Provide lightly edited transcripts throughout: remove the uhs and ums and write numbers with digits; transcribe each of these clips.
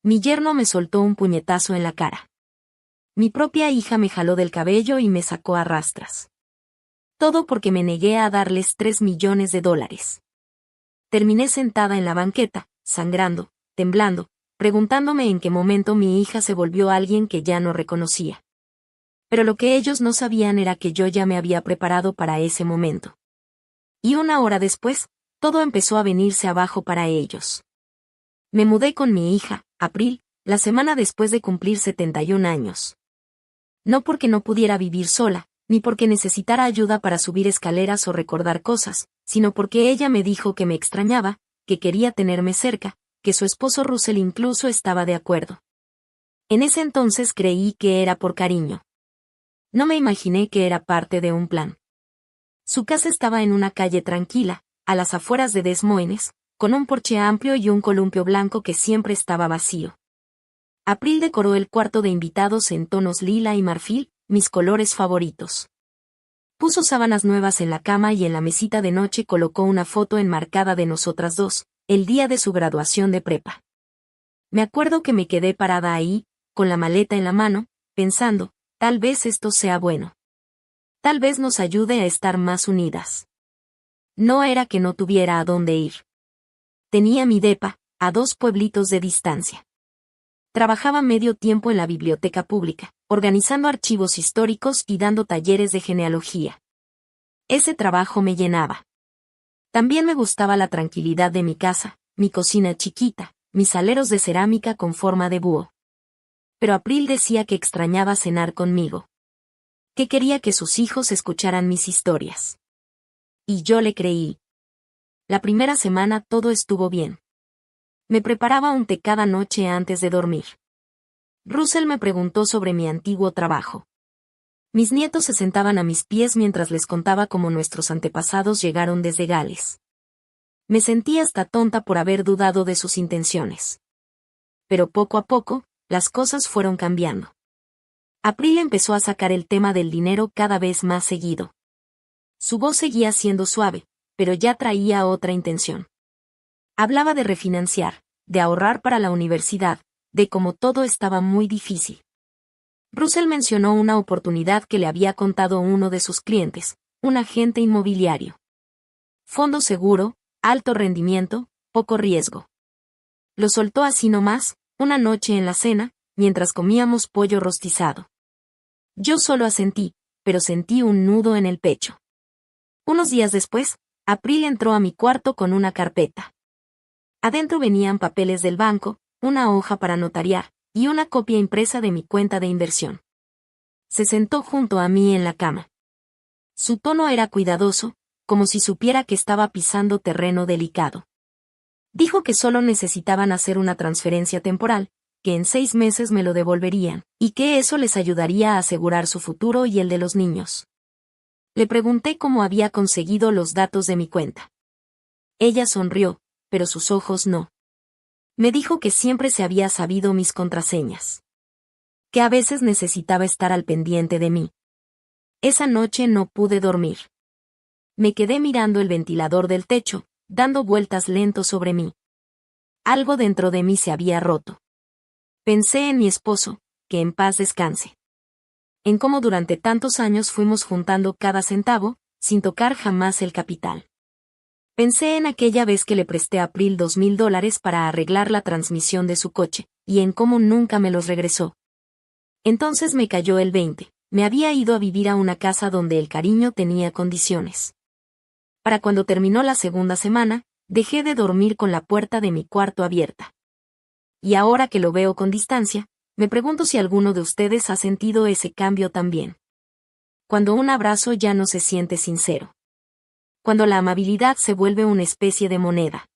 Mi yerno me soltó un puñetazo en la cara. Mi propia hija me jaló del cabello y me sacó a rastras. Todo porque me negué a darles $3 millones. Terminé sentada en la banqueta, sangrando, temblando, preguntándome en qué momento mi hija se volvió alguien que ya no reconocía. Pero lo que ellos no sabían era que yo ya me había preparado para ese momento. Y una hora después, todo empezó a venirse abajo para ellos. Me mudé con mi hija, April, la semana después de cumplir 71 años. No porque no pudiera vivir sola, ni porque necesitara ayuda para subir escaleras o recordar cosas, sino porque ella me dijo que me extrañaba, que quería tenerme cerca, que su esposo Russell incluso estaba de acuerdo. En ese entonces creí que era por cariño. No me imaginé que era parte de un plan. Su casa estaba en una calle tranquila, a las afueras de Des Moines, con un porche amplio y un columpio blanco que siempre estaba vacío. April decoró el cuarto de invitados en tonos lila y marfil, mis colores favoritos. Puso sábanas nuevas en la cama y en la mesita de noche colocó una foto enmarcada de nosotras dos, el día de su graduación de prepa. Me acuerdo que me quedé parada ahí, con la maleta en la mano, pensando, tal vez esto sea bueno. Tal vez nos ayude a estar más unidas. No era que no tuviera a dónde ir. Tenía mi depa, a 2 pueblitos de distancia. Trabajaba medio tiempo en la biblioteca pública, organizando archivos históricos y dando talleres de genealogía. Ese trabajo me llenaba. También me gustaba la tranquilidad de mi casa, mi cocina chiquita, mis aleros de cerámica con forma de búho. Pero April decía que extrañaba cenar conmigo. Que quería que sus hijos escucharan mis historias. Y yo le creí. La primera semana todo estuvo bien. Me preparaba un té cada noche antes de dormir. Russell me preguntó sobre mi antiguo trabajo. Mis nietos se sentaban a mis pies mientras les contaba cómo nuestros antepasados llegaron desde Gales. Me sentí hasta tonta por haber dudado de sus intenciones. Pero poco a poco, las cosas fueron cambiando. April empezó a sacar el tema del dinero cada vez más seguido. Su voz seguía siendo suave, pero ya traía otra intención. Hablaba de refinanciar, de ahorrar para la universidad, de cómo todo estaba muy difícil. Russell mencionó una oportunidad que le había contado uno de sus clientes, un agente inmobiliario. Fondo seguro, alto rendimiento, poco riesgo. Lo soltó así nomás, una noche en la cena, mientras comíamos pollo rostizado. Yo solo asentí, pero sentí un nudo en el pecho. Unos días después, April entró a mi cuarto con una carpeta. Adentro venían papeles del banco, una hoja para notariar, y una copia impresa de mi cuenta de inversión. Se sentó junto a mí en la cama. Su tono era cuidadoso, como si supiera que estaba pisando terreno delicado. Dijo que solo necesitaban hacer una transferencia temporal, que en 6 meses me lo devolverían, y que eso les ayudaría a asegurar su futuro y el de los niños. Le pregunté cómo había conseguido los datos de mi cuenta. Ella sonrió, pero sus ojos no. Me dijo que siempre se había sabido mis contraseñas. Que a veces necesitaba estar al pendiente de mí. Esa noche no pude dormir. Me quedé mirando el ventilador del techo, dando vueltas lento sobre mí. Algo dentro de mí se había roto. Pensé en mi esposo, que en paz descanse. En cómo durante tantos años fuimos juntando cada centavo, sin tocar jamás el capital. Pensé en aquella vez que le presté a April $2,000 para arreglar la transmisión de su coche, y en cómo nunca me los regresó. Entonces me cayó el 20, me había ido a vivir a una casa donde el cariño tenía condiciones. Para cuando terminó la segunda semana, dejé de dormir con la puerta de mi cuarto abierta. Y ahora que lo veo con distancia, me pregunto si alguno de ustedes ha sentido ese cambio también. Cuando un abrazo ya no se siente sincero. Cuando la amabilidad se vuelve una especie de moneda.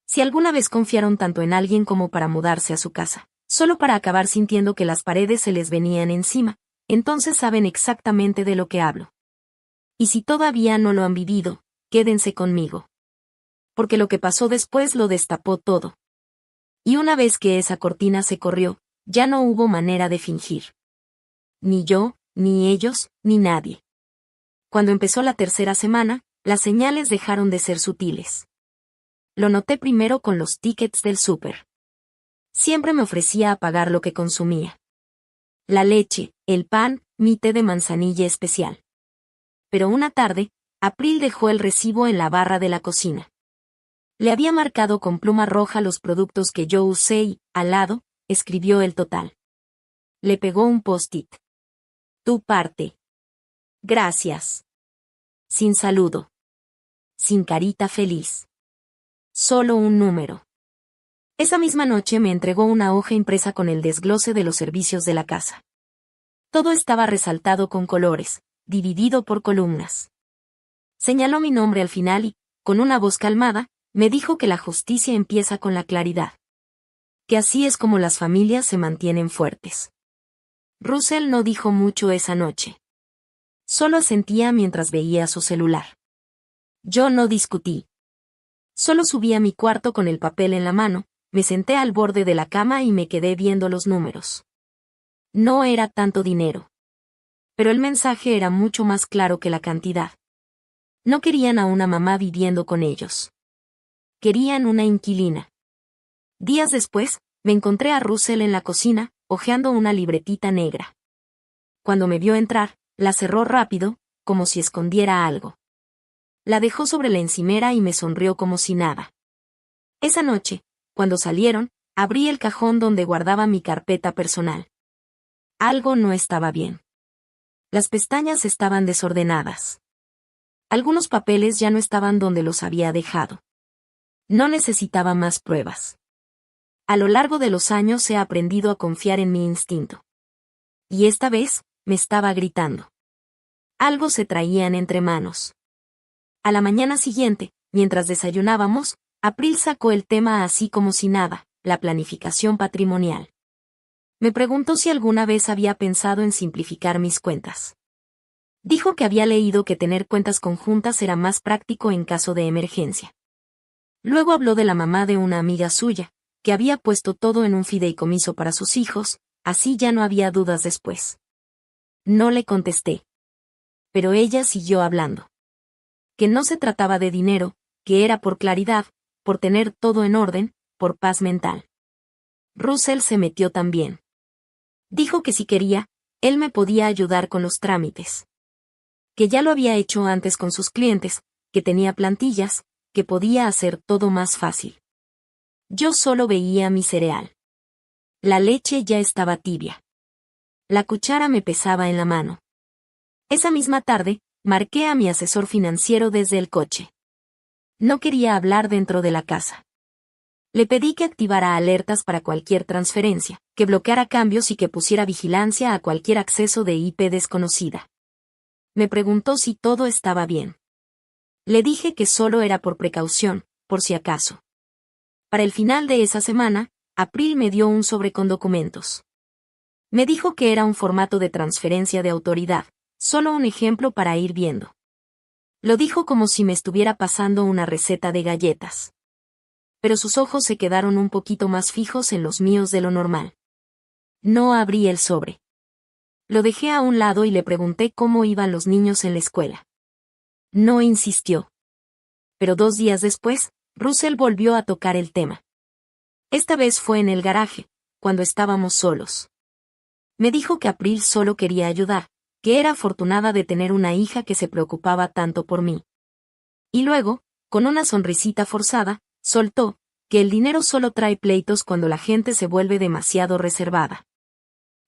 Si alguna vez confiaron tanto en alguien como para mudarse a su casa, solo para acabar sintiendo que las paredes se les venían encima, entonces saben exactamente de lo que hablo. Y si todavía no lo han vivido, quédense conmigo. Porque lo que pasó después lo destapó todo. Y una vez que esa cortina se corrió, ya no hubo manera de fingir. Ni yo, ni ellos, ni nadie. Cuando empezó la tercera semana, las señales dejaron de ser sutiles. Lo noté primero con los tickets del súper. Siempre me ofrecía a pagar lo que consumía. La leche, el pan, mi té de manzanilla especial. Pero una tarde, April dejó el recibo en la barra de la cocina. Le había marcado con pluma roja los productos que yo usé y, al lado, escribió el total. Le pegó un post-it. Tu parte. Gracias. Sin saludo. Sin carita feliz. Solo un número. Esa misma noche me entregó una hoja impresa con el desglose de los servicios de la casa. Todo estaba resaltado con colores, dividido por columnas. Señaló mi nombre al final y, con una voz calmada, me dijo que la justicia empieza con la claridad. Que así es como las familias se mantienen fuertes. Russell no dijo mucho esa noche. Solo asentía mientras veía su celular. Yo no discutí. Solo subí a mi cuarto con el papel en la mano, me senté al borde de la cama y me quedé viendo los números. No era tanto dinero. Pero el mensaje era mucho más claro que la cantidad. No querían a una mamá viviendo con ellos. Querían una inquilina. Días después, me encontré a Russell en la cocina, hojeando una libretita negra. Cuando me vio entrar, la cerró rápido, como si escondiera algo. La dejó sobre la encimera y me sonrió como si nada. Esa noche, cuando salieron, abrí el cajón donde guardaba mi carpeta personal. Algo no estaba bien. Las pestañas estaban desordenadas. Algunos papeles ya no estaban donde los había dejado. No necesitaba más pruebas. A lo largo de los años he aprendido a confiar en mi instinto. Y esta vez, me estaba gritando. Algo se traían entre manos. A la mañana siguiente, mientras desayunábamos, April sacó el tema así como si nada, la planificación patrimonial. Me preguntó si alguna vez había pensado en simplificar mis cuentas. Dijo que había leído que tener cuentas conjuntas era más práctico en caso de emergencia. Luego habló de la mamá de una amiga suya, que había puesto todo en un fideicomiso para sus hijos, así ya no había dudas después. No le contesté. Pero ella siguió hablando. Que no se trataba de dinero, que era por claridad, por tener todo en orden, por paz mental. Russell se metió también. Dijo que si quería, él me podía ayudar con los trámites. Que ya lo había hecho antes con sus clientes, que tenía plantillas, que podía hacer todo más fácil. Yo solo veía mi cereal. La leche ya estaba tibia. La cuchara me pesaba en la mano. Esa misma tarde, marqué a mi asesor financiero desde el coche. No quería hablar dentro de la casa. Le pedí que activara alertas para cualquier transferencia, que bloqueara cambios y que pusiera vigilancia a cualquier acceso de IP desconocida. Me preguntó si todo estaba bien. Le dije que solo era por precaución, por si acaso. Para el final de esa semana, April me dio un sobre con documentos. Me dijo que era un formato de transferencia de autoridad, solo un ejemplo para ir viendo. Lo dijo como si me estuviera pasando una receta de galletas. Pero sus ojos se quedaron un poquito más fijos en los míos de lo normal. No abrí el sobre. Lo dejé a un lado y le pregunté cómo iban los niños en la escuela. No insistió. Pero 2 días después, Russell volvió a tocar el tema. Esta vez fue en el garaje, cuando estábamos solos. Me dijo que April solo quería ayudar, que era afortunada de tener una hija que se preocupaba tanto por mí. Y luego, con una sonrisita forzada, soltó, que el dinero solo trae pleitos cuando la gente se vuelve demasiado reservada.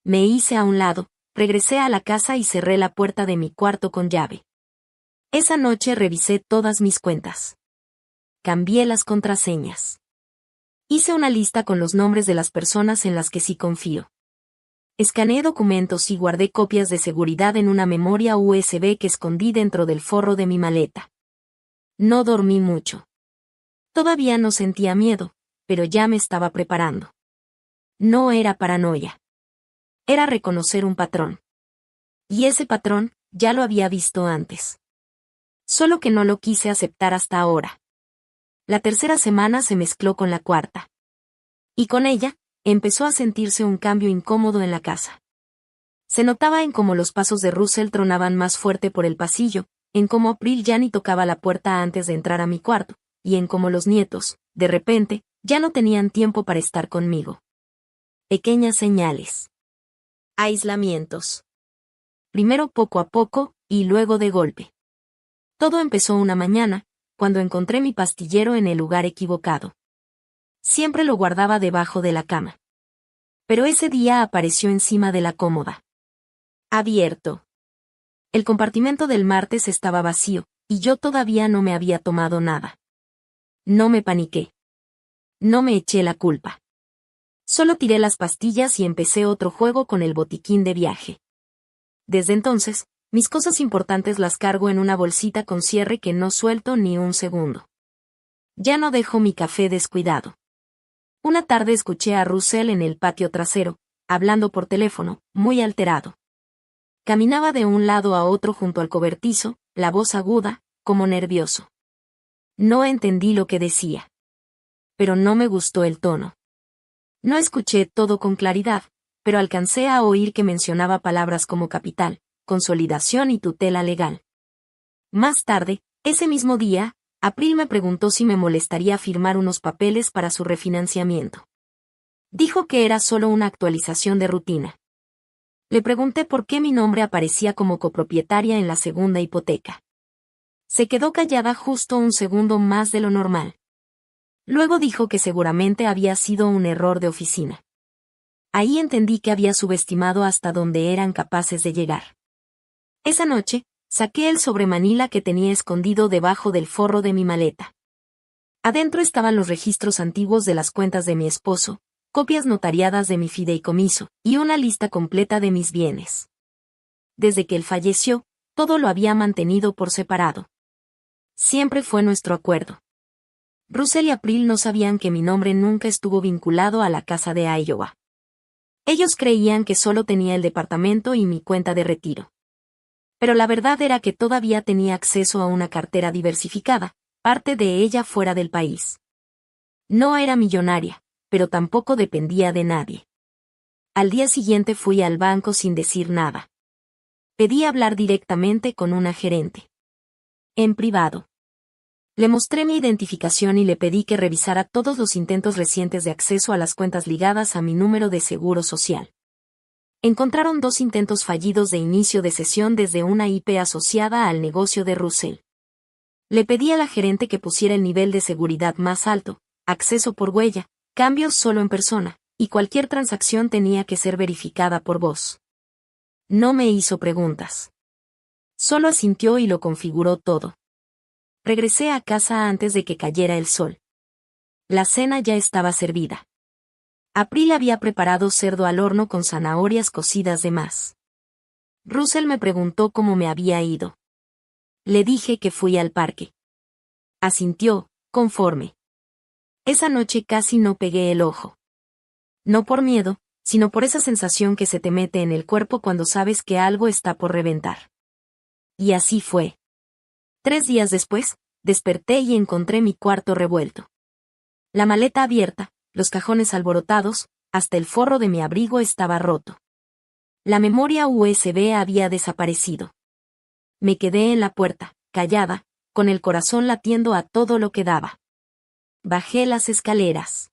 Me hice a un lado, regresé a la casa y cerré la puerta de mi cuarto con llave. Esa noche revisé todas mis cuentas. Cambié las contraseñas. Hice una lista con los nombres de las personas en las que sí confío. Escaneé documentos y guardé copias de seguridad en una memoria USB que escondí dentro del forro de mi maleta. No dormí mucho. Todavía no sentía miedo, pero ya me estaba preparando. No era paranoia. Era reconocer un patrón. Y ese patrón, ya lo había visto antes. Solo que no lo quise aceptar hasta ahora. La tercera semana se mezcló con la cuarta. Y con ella, empezó a sentirse un cambio incómodo en la casa. Se notaba en cómo los pasos de Russell tronaban más fuerte por el pasillo, en cómo April ya ni tocaba la puerta antes de entrar a mi cuarto, y en cómo los nietos, de repente, ya no tenían tiempo para estar conmigo. Pequeñas señales. Aislamientos. Primero poco a poco, y luego de golpe. Todo empezó una mañana, cuando encontré mi pastillero en el lugar equivocado. Siempre lo guardaba debajo de la cama. Pero ese día apareció encima de la cómoda. Abierto. El compartimento del martes estaba vacío, y yo todavía no me había tomado nada. No me paniqué. No me eché la culpa. Solo tiré las pastillas y empecé otro juego con el botiquín de viaje. Desde entonces, mis cosas importantes las cargo en una bolsita con cierre que no suelto ni un segundo. Ya no dejo mi café descuidado. Una tarde escuché a Russell en el patio trasero, hablando por teléfono, muy alterado. Caminaba de un lado a otro junto al cobertizo, la voz aguda, como nervioso. No entendí lo que decía. Pero no me gustó el tono. No escuché todo con claridad, pero alcancé a oír que mencionaba palabras como capital, consolidación y tutela legal. Más tarde, ese mismo día, April me preguntó si me molestaría firmar unos papeles para su refinanciamiento. Dijo que era solo una actualización de rutina. Le pregunté por qué mi nombre aparecía como copropietaria en la segunda hipoteca. Se quedó callada justo un segundo más de lo normal. Luego dijo que seguramente había sido un error de oficina. Ahí entendí que había subestimado hasta donde eran capaces de llegar. Esa noche, saqué el sobremanila que tenía escondido debajo del forro de mi maleta. Adentro estaban los registros antiguos de las cuentas de mi esposo, copias notariadas de mi fideicomiso, y una lista completa de mis bienes. Desde que él falleció, todo lo había mantenido por separado. Siempre fue nuestro acuerdo. Russell y April no sabían que mi nombre nunca estuvo vinculado a la casa de Iowa. Ellos creían que solo tenía el departamento y mi cuenta de retiro. Pero la verdad era que todavía tenía acceso a una cartera diversificada, parte de ella fuera del país. No era millonaria, pero tampoco dependía de nadie. Al día siguiente fui al banco sin decir nada. Pedí hablar directamente con una gerente. En privado. Le mostré mi identificación y le pedí que revisara todos los intentos recientes de acceso a las cuentas ligadas a mi número de seguro social. Encontraron 2 intentos fallidos de inicio de sesión desde una IP asociada al negocio de Russell. Le pedí a la gerente que pusiera el nivel de seguridad más alto, acceso por huella, cambios solo en persona, y cualquier transacción tenía que ser verificada por voz. No me hizo preguntas. Solo asintió y lo configuró todo. Regresé a casa antes de que cayera el sol. La cena ya estaba servida. April había preparado cerdo al horno con zanahorias cocidas de más. Russell me preguntó cómo me había ido. Le dije que fui al parque. Asintió, conforme. Esa noche casi no pegué el ojo. No por miedo, sino por esa sensación que se te mete en el cuerpo cuando sabes que algo está por reventar. Y así fue. 3 días después, desperté y encontré mi cuarto revuelto. La maleta abierta, los cajones alborotados, hasta el forro de mi abrigo estaba roto. La memoria USB había desaparecido. Me quedé en la puerta, callada, con el corazón latiendo a todo lo que daba. Bajé las escaleras.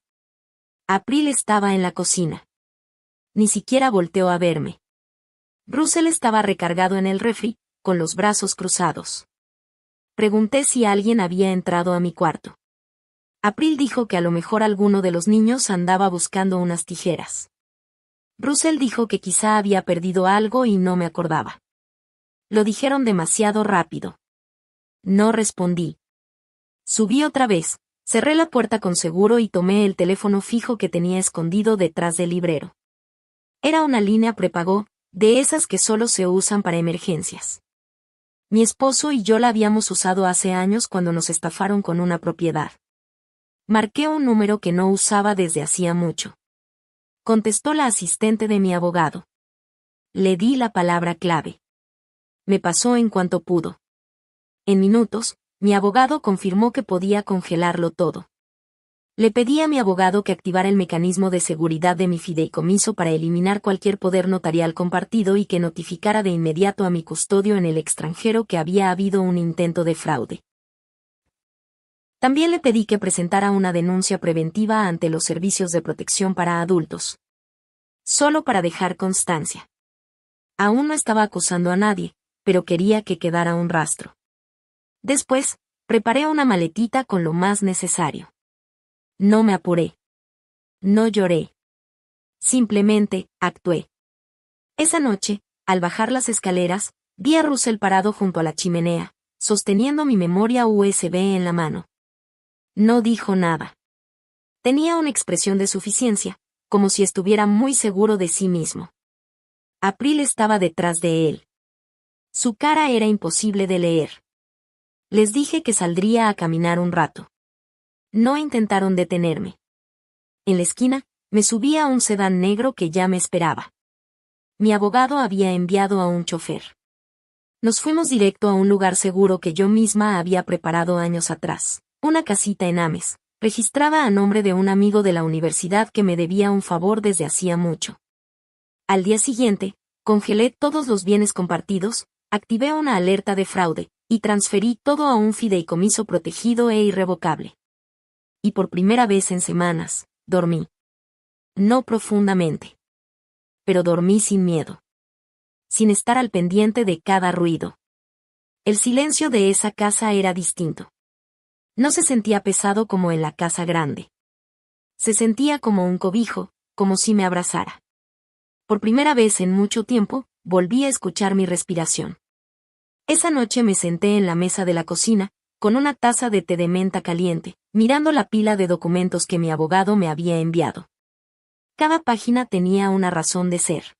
April estaba en la cocina. Ni siquiera volteó a verme. Russell estaba recargado en el refri, con los brazos cruzados. Pregunté si alguien había entrado a mi cuarto. April dijo que a lo mejor alguno de los niños andaba buscando unas tijeras. Russell dijo que quizá había perdido algo y no me acordaba. Lo dijeron demasiado rápido. No respondí. Subí otra vez, cerré la puerta con seguro y tomé el teléfono fijo que tenía escondido detrás del librero. Era una línea prepago, de esas que solo se usan para emergencias. Mi esposo y yo la habíamos usado hace años cuando nos estafaron con una propiedad. Marqué un número que no usaba desde hacía mucho. Contestó la asistente de mi abogado. Le di la palabra clave. Me pasó en cuanto pudo. En minutos, mi abogado confirmó que podía congelarlo todo. Le pedí a mi abogado que activara el mecanismo de seguridad de mi fideicomiso para eliminar cualquier poder notarial compartido y que notificara de inmediato a mi custodio en el extranjero que había habido un intento de fraude. También le pedí que presentara una denuncia preventiva ante los servicios de protección para adultos. Solo para dejar constancia. Aún no estaba acusando a nadie, pero quería que quedara un rastro. Después, preparé una maletita con lo más necesario. No me apuré. No lloré. Simplemente, actué. Esa noche, al bajar las escaleras, vi a Russell parado junto a la chimenea, sosteniendo mi memoria USB en la mano. No dijo nada. Tenía una expresión de suficiencia, como si estuviera muy seguro de sí mismo. April estaba detrás de él. Su cara era imposible de leer. Les dije que saldría a caminar un rato. No intentaron detenerme. En la esquina, me subí a un sedán negro que ya me esperaba. Mi abogado había enviado a un chofer. Nos fuimos directo a un lugar seguro que yo misma había preparado años atrás, una casita en Ames, registrada a nombre de un amigo de la universidad que me debía un favor desde hacía mucho. Al día siguiente, congelé todos los bienes compartidos, activé una alerta de fraude, y transferí todo a un fideicomiso protegido e irrevocable. Y por primera vez en semanas, dormí. No profundamente. Pero dormí sin miedo. Sin estar al pendiente de cada ruido. El silencio de esa casa era distinto. No se sentía pesado como en la casa grande. Se sentía como un cobijo, como si me abrazara. Por primera vez en mucho tiempo, volví a escuchar mi respiración. Esa noche me senté en la mesa de la cocina, con una taza de té de menta caliente, mirando la pila de documentos que mi abogado me había enviado. Cada página tenía una razón de ser.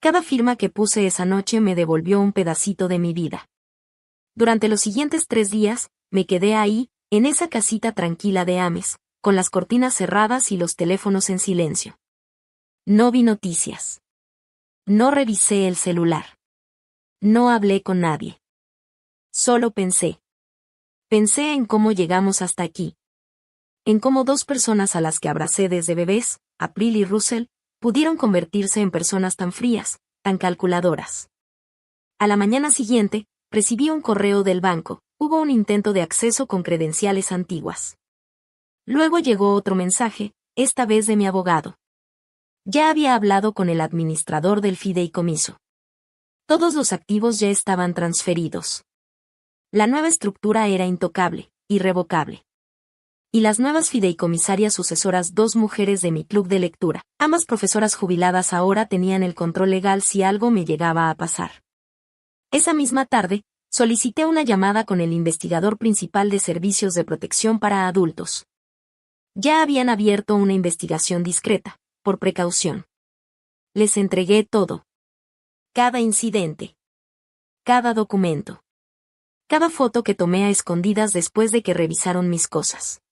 Cada firma que puse esa noche me devolvió un pedacito de mi vida. Durante los siguientes 3 días, me quedé ahí, en esa casita tranquila de Ames, con las cortinas cerradas y los teléfonos en silencio. No vi noticias. No revisé el celular. No hablé con nadie. Solo pensé. Pensé en cómo llegamos hasta aquí. En cómo 2 personas a las que abracé desde bebés, April y Russell, pudieron convertirse en personas tan frías, tan calculadoras. A la mañana siguiente, recibí un correo del banco, hubo un intento de acceso con credenciales antiguas. Luego llegó otro mensaje, esta vez de mi abogado. Ya había hablado con el administrador del fideicomiso. Todos los activos ya estaban transferidos. La nueva estructura era intocable, irrevocable. Y las nuevas fideicomisarias sucesoras, 2 mujeres de mi club de lectura, ambas profesoras jubiladas, ahora tenían el control legal si algo me llegaba a pasar. Esa misma tarde, solicité una llamada con el investigador principal de servicios de protección para adultos. Ya habían abierto una investigación discreta, por precaución. Les entregué todo. Cada incidente. Cada documento. Cada foto que tomé a escondidas después de que revisaron mis cosas.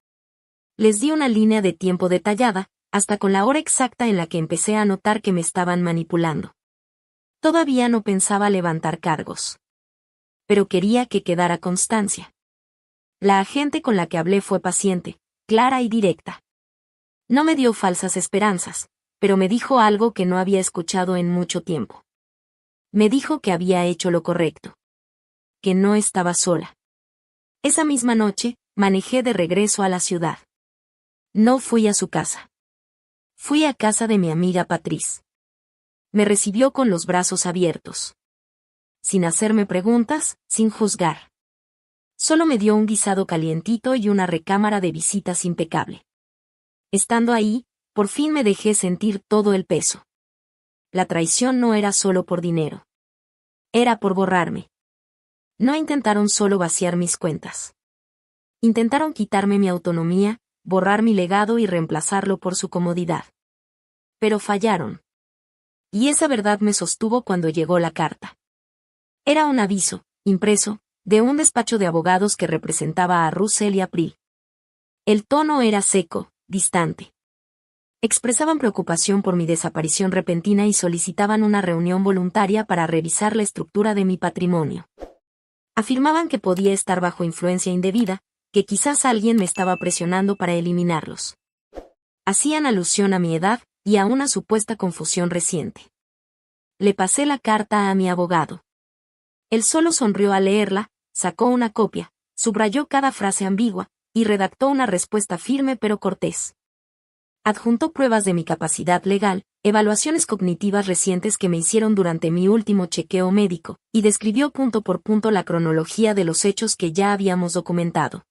Les di una línea de tiempo detallada, hasta con la hora exacta en la que empecé a notar que me estaban manipulando. Todavía no pensaba levantar cargos. Pero quería que quedara constancia. La agente con la que hablé fue paciente, clara y directa. No me dio falsas esperanzas, pero me dijo algo que no había escuchado en mucho tiempo. Me dijo que había hecho lo correcto. Que no estaba sola. Esa misma noche, manejé de regreso a la ciudad. No fui a su casa. Fui a casa de mi amiga Patrice. Me recibió con los brazos abiertos. Sin hacerme preguntas, sin juzgar. Solo me dio un guisado calientito y una recámara de visitas impecable. Estando ahí, por fin me dejé sentir todo el peso. La traición no era solo por dinero. Era por borrarme. No intentaron solo vaciar mis cuentas. Intentaron quitarme mi autonomía, borrar mi legado y reemplazarlo por su comodidad. Pero fallaron. Y esa verdad me sostuvo cuando llegó la carta. Era un aviso, impreso, de un despacho de abogados que representaba a Russell y April. El tono era seco, distante. Expresaban preocupación por mi desaparición repentina y solicitaban una reunión voluntaria para revisar la estructura de mi patrimonio. Afirmaban que podía estar bajo influencia indebida, que quizás alguien me estaba presionando para eliminarlos. Hacían alusión a mi edad y a una supuesta confusión reciente. Le pasé la carta a mi abogado. Él solo sonrió al leerla, sacó una copia, subrayó cada frase ambigua, y redactó una respuesta firme pero cortés. Adjuntó pruebas de mi capacidad legal, evaluaciones cognitivas recientes que me hicieron durante mi último chequeo médico, y describió punto por punto la cronología de los hechos que ya habíamos documentado.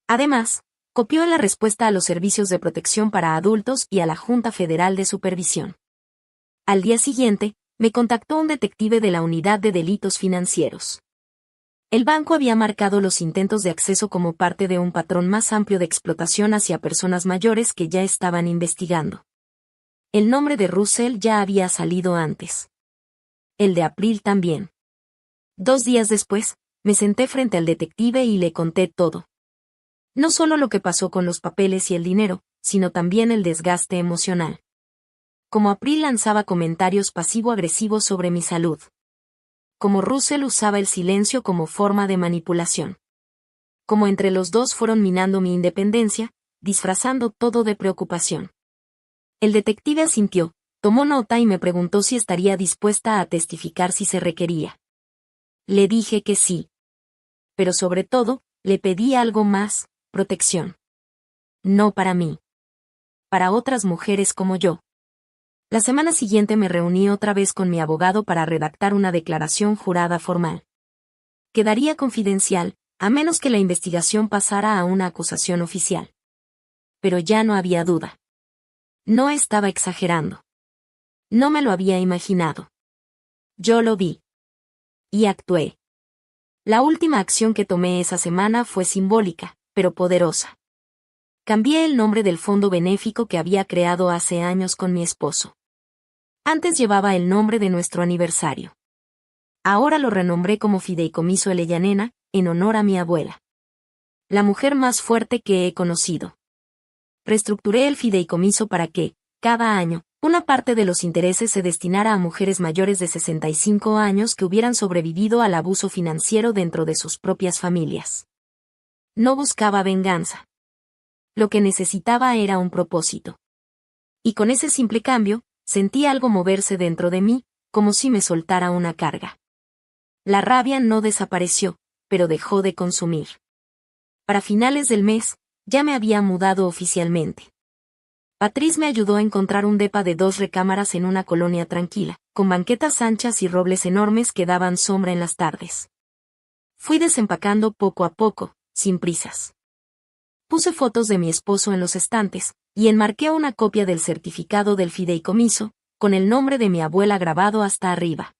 Además, copió la respuesta a los servicios de protección para adultos y a la Junta Federal de Supervisión. Al día siguiente, me contactó un detective de la Unidad de Delitos Financieros. El banco había marcado los intentos de acceso como parte de un patrón más amplio de explotación hacia personas mayores que ya estaban investigando. El nombre de Russell ya había salido antes. El de April también. 2 días después, me senté frente al detective y le conté todo. No solo lo que pasó con los papeles y el dinero, sino también el desgaste emocional. Como April lanzaba comentarios pasivo-agresivos sobre mi salud. Como Russell usaba el silencio como forma de manipulación. Como entre los dos fueron minando mi independencia, disfrazando todo de preocupación. El detective asintió, tomó nota y me preguntó si estaría dispuesta a testificar si se requería. Le dije que sí. Pero sobre todo, le pedí algo más, protección. No para mí. Para otras mujeres como yo. La semana siguiente me reuní otra vez con mi abogado para redactar una declaración jurada formal. Quedaría confidencial, a menos que la investigación pasara a una acusación oficial. Pero ya no había duda. No estaba exagerando. No me lo había imaginado. Yo lo vi. Y actué. La última acción que tomé esa semana fue simbólica, pero poderosa. Cambié el nombre del fondo benéfico que había creado hace años con mi esposo. Antes llevaba el nombre de nuestro aniversario. Ahora lo renombré como Fideicomiso Elellanena, en honor a mi abuela. La mujer más fuerte que he conocido. Reestructuré el fideicomiso para que, cada año, una parte de los intereses se destinara a mujeres mayores de 65 años que hubieran sobrevivido al abuso financiero dentro de sus propias familias. No buscaba venganza. Lo que necesitaba era un propósito. Y con ese simple cambio, sentí algo moverse dentro de mí, como si me soltara una carga. La rabia no desapareció, pero dejó de consumir. Para finales del mes, ya me había mudado oficialmente. Patrice me ayudó a encontrar un depa de 2 recámaras en una colonia tranquila, con banquetas anchas y robles enormes que daban sombra en las tardes. Fui desempacando poco a poco, sin prisas. Puse fotos de mi esposo en los estantes, y enmarqué una copia del certificado del fideicomiso, con el nombre de mi abuela grabado hasta arriba.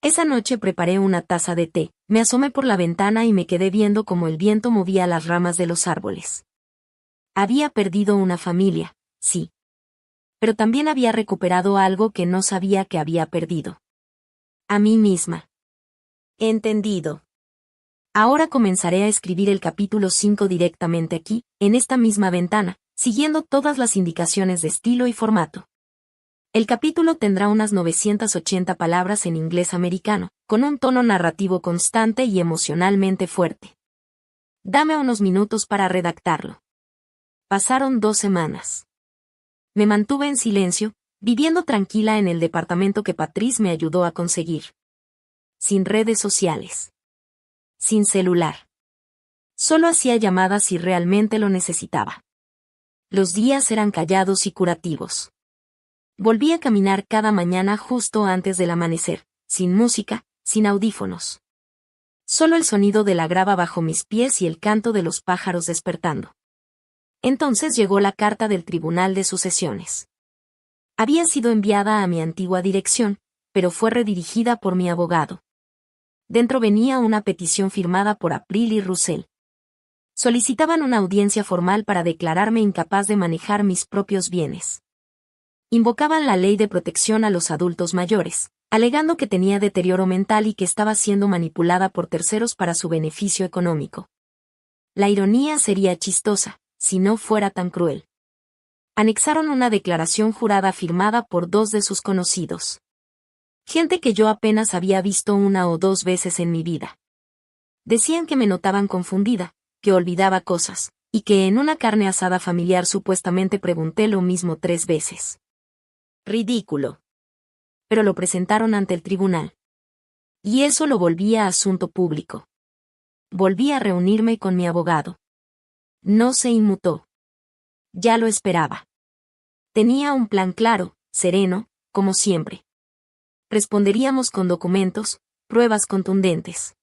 Esa noche preparé una taza de té, me asomé por la ventana y me quedé viendo cómo el viento movía las ramas de los árboles. Había perdido una familia, sí. Pero también había recuperado algo que no sabía que había perdido. A mí misma. Entendido. Ahora comenzaré a escribir el capítulo 5 directamente aquí, en esta misma ventana, siguiendo todas las indicaciones de estilo y formato. El capítulo tendrá unas 980 palabras en inglés americano, con un tono narrativo constante y emocionalmente fuerte. Dame unos minutos para redactarlo. Pasaron 2 semanas. Me mantuve en silencio, viviendo tranquila en el departamento que Patrice me ayudó a conseguir. Sin redes sociales. Sin celular. Solo hacía llamadas si realmente lo necesitaba. Los días eran callados y curativos. Volví a caminar cada mañana justo antes del amanecer, sin música, sin audífonos. Solo el sonido de la grava bajo mis pies y el canto de los pájaros despertando. Entonces llegó la carta del Tribunal de Sucesiones. Había sido enviada a mi antigua dirección, pero fue redirigida por mi abogado. Dentro venía una petición firmada por April y Russell. Solicitaban una audiencia formal para declararme incapaz de manejar mis propios bienes. Invocaban la ley de protección a los adultos mayores, alegando que tenía deterioro mental y que estaba siendo manipulada por terceros para su beneficio económico. La ironía sería chistosa, si no fuera tan cruel. Anexaron una declaración jurada firmada por 2 de sus conocidos. Gente que yo apenas había visto 1 o 2 veces en mi vida. Decían que me notaban confundida, que olvidaba cosas, y que en una carne asada familiar supuestamente pregunté lo mismo 3 veces. Ridículo. Pero lo presentaron ante el tribunal. Y eso lo volvía asunto público. Volví a reunirme con mi abogado. No se inmutó. Ya lo esperaba. Tenía un plan claro, sereno, como siempre. Responderíamos con documentos, pruebas contundentes.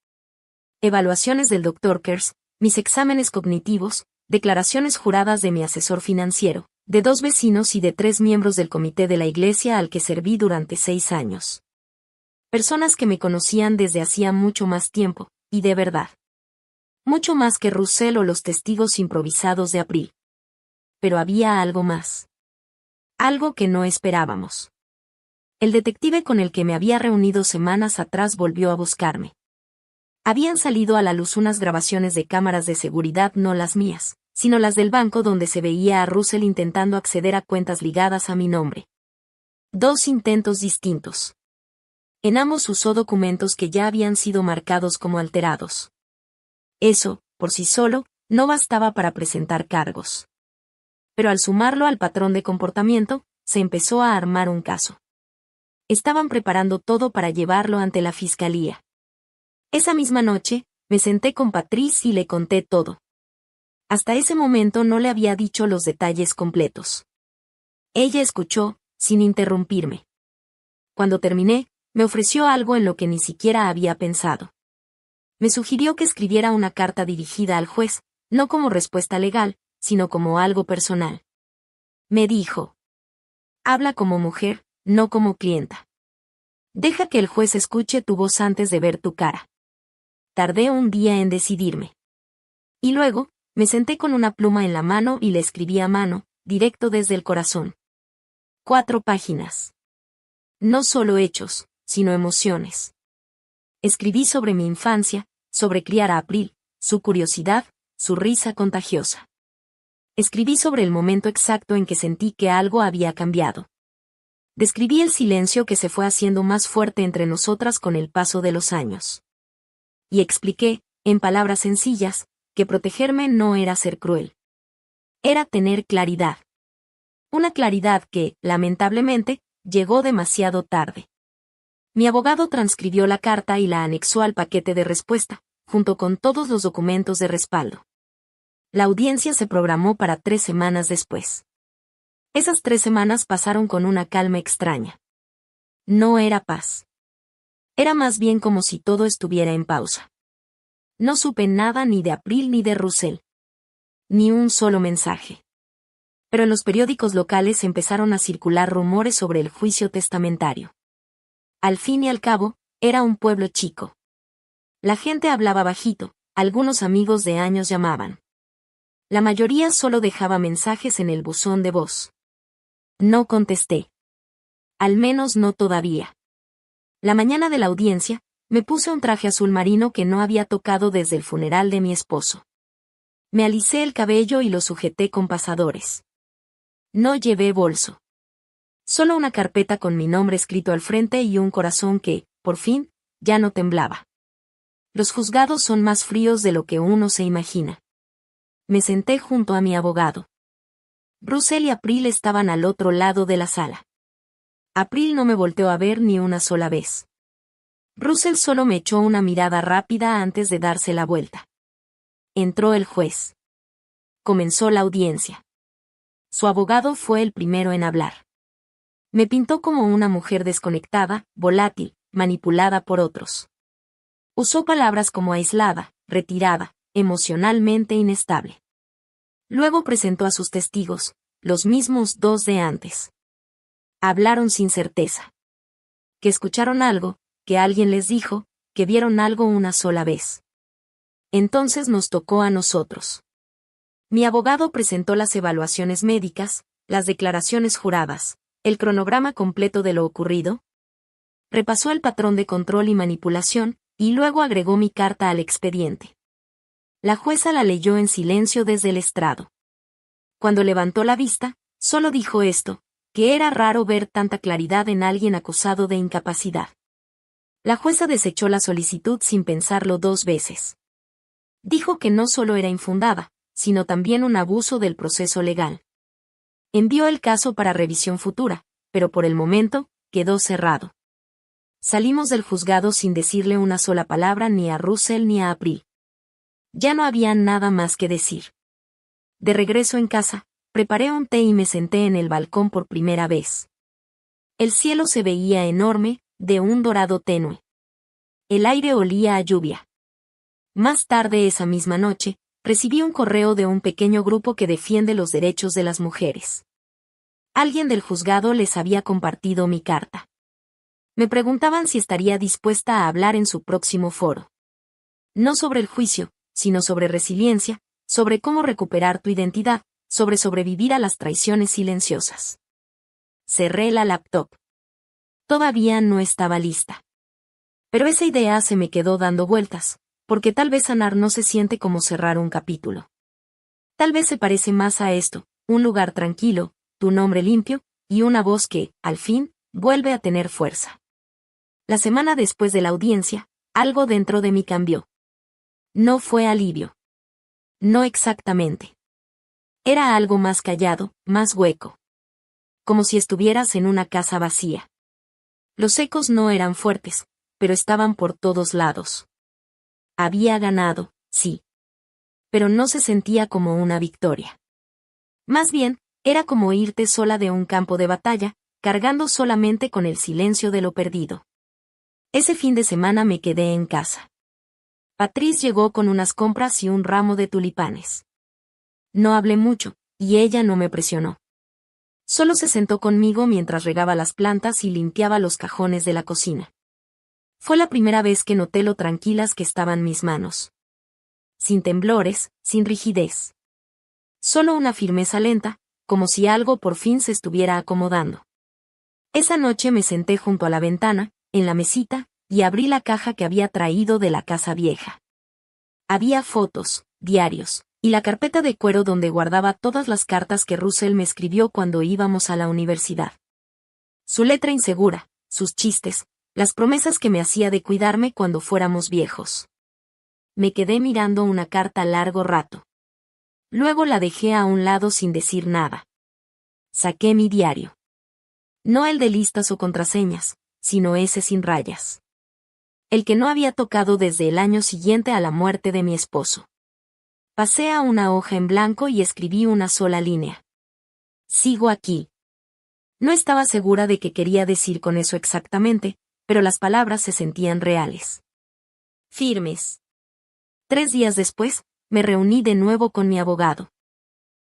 Evaluaciones del Dr. Kers, mis exámenes cognitivos, declaraciones juradas de mi asesor financiero, de 2 vecinos y de 3 miembros del comité de la iglesia al que serví durante 6 años. Personas que me conocían desde hacía mucho más tiempo, y de verdad. Mucho más que Russell o los testigos improvisados de April. Pero había algo más. Algo que no esperábamos. El detective con el que me había reunido semanas atrás volvió a buscarme. Habían salido a la luz unas grabaciones de cámaras de seguridad, no las mías, sino las del banco donde se veía a Russell intentando acceder a cuentas ligadas a mi nombre. 2 intentos distintos. En ambos usó documentos que ya habían sido marcados como alterados. Eso, por sí solo, no bastaba para presentar cargos. Pero al sumarlo al patrón de comportamiento, se empezó a armar un caso. Estaban preparando todo para llevarlo ante la fiscalía. Esa misma noche, me senté con Patrice y le conté todo. Hasta ese momento no le había dicho los detalles completos. Ella escuchó, sin interrumpirme. Cuando terminé, me ofreció algo en lo que ni siquiera había pensado. Me sugirió que escribiera una carta dirigida al juez, no como respuesta legal, sino como algo personal. Me dijo: habla como mujer, no como clienta. Deja que el juez escuche tu voz antes de ver tu cara. Tardé un día en decidirme. Y luego, me senté con una pluma en la mano y le escribí a mano, directo desde el corazón. 4 páginas. No solo hechos, sino emociones. Escribí sobre mi infancia, sobre criar a April, su curiosidad, su risa contagiosa. Escribí sobre el momento exacto en que sentí que algo había cambiado. Describí el silencio que se fue haciendo más fuerte entre nosotras con el paso de los años. Y expliqué, en palabras sencillas, que protegerme no era ser cruel. Era tener claridad. Una claridad que, lamentablemente, llegó demasiado tarde. Mi abogado transcribió la carta y la anexó al paquete de respuesta, junto con todos los documentos de respaldo. La audiencia se programó para 3 semanas después. Esas 3 semanas pasaron con una calma extraña. No era paz. Era más bien como si todo estuviera en pausa. No supe nada ni de April ni de Russell. Ni un solo mensaje. Pero en los periódicos locales empezaron a circular rumores sobre el juicio testamentario. Al fin y al cabo, era un pueblo chico. La gente hablaba bajito, algunos amigos de años llamaban. La mayoría solo dejaba mensajes en el buzón de voz. No contesté. Al menos no todavía. La mañana de la audiencia, me puse un traje azul marino que no había tocado desde el funeral de mi esposo. Me alisé el cabello y lo sujeté con pasadores. No llevé bolso. Solo una carpeta con mi nombre escrito al frente y un corazón que, por fin, ya no temblaba. Los juzgados son más fríos de lo que uno se imagina. Me senté junto a mi abogado. Russell y April estaban al otro lado de la sala. April no me volteó a ver ni una sola vez. Russell solo me echó una mirada rápida antes de darse la vuelta. Entró el juez. Comenzó la audiencia. Su abogado fue el primero en hablar. Me pintó como una mujer desconectada, volátil, manipulada por otros. Usó palabras como aislada, retirada, emocionalmente inestable. Luego presentó a sus testigos, los mismos 2 de antes. Hablaron sin certeza. Que escucharon algo, que alguien les dijo, que vieron algo una sola vez. Entonces nos tocó a nosotros. Mi abogado presentó las evaluaciones médicas, las declaraciones juradas, el cronograma completo de lo ocurrido. Repasó el patrón de control y manipulación, y luego agregó mi carta al expediente. La jueza la leyó en silencio desde el estrado. Cuando levantó la vista, solo dijo esto, que era raro ver tanta claridad en alguien acusado de incapacidad. La jueza desechó la solicitud sin pensarlo 2 veces. Dijo que no solo era infundada, sino también un abuso del proceso legal. Envió el caso para revisión futura, pero por el momento, quedó cerrado. Salimos del juzgado sin decirle una sola palabra ni a Russell ni a April. Ya no había nada más que decir. De regreso en casa, preparé un té y me senté en el balcón por primera vez. El cielo se veía enorme, de un dorado tenue. El aire olía a lluvia. Más tarde esa misma noche, recibí un correo de un pequeño grupo que defiende los derechos de las mujeres. Alguien del juzgado les había compartido mi carta. Me preguntaban si estaría dispuesta a hablar en su próximo foro. No sobre el juicio, sino sobre resiliencia, sobre cómo recuperar tu identidad, sobre sobrevivir a las traiciones silenciosas. Cerré la laptop. Todavía no estaba lista. Pero esa idea se me quedó dando vueltas, porque tal vez sanar no se siente como cerrar un capítulo. Tal vez se parece más a esto, un lugar tranquilo, tu nombre limpio, y una voz que, al fin, vuelve a tener fuerza. La semana después de la audiencia, algo dentro de mí cambió. No fue alivio. No exactamente. Era algo más callado, más hueco. Como si estuvieras en una casa vacía. Los ecos no eran fuertes, pero estaban por todos lados. Había ganado, sí. Pero no se sentía como una victoria. Más bien, era como irte sola de un campo de batalla, cargando solamente con el silencio de lo perdido. Ese fin de semana me quedé en casa. Patrice llegó con unas compras y un ramo de tulipanes. No hablé mucho, y ella no me presionó. Solo se sentó conmigo mientras regaba las plantas y limpiaba los cajones de la cocina. Fue la primera vez que noté lo tranquilas que estaban mis manos. Sin temblores, sin rigidez. Solo una firmeza lenta, como si algo por fin se estuviera acomodando. Esa noche me senté junto a la ventana, en la mesita, y abrí la caja que había traído de la casa vieja. Había fotos, diarios, y la carpeta de cuero donde guardaba todas las cartas que Russell me escribió cuando íbamos a la universidad. Su letra insegura, sus chistes, las promesas que me hacía de cuidarme cuando fuéramos viejos. Me quedé mirando una carta largo rato. Luego la dejé a un lado sin decir nada. Saqué mi diario. No el de listas o contraseñas, sino ese sin rayas. El que no había tocado desde el año siguiente a la muerte de mi esposo. Pasé a una hoja en blanco y escribí una sola línea. Sigo aquí. No estaba segura de qué quería decir con eso exactamente, pero las palabras se sentían reales. Firmes. 3 días después, me reuní de nuevo con mi abogado.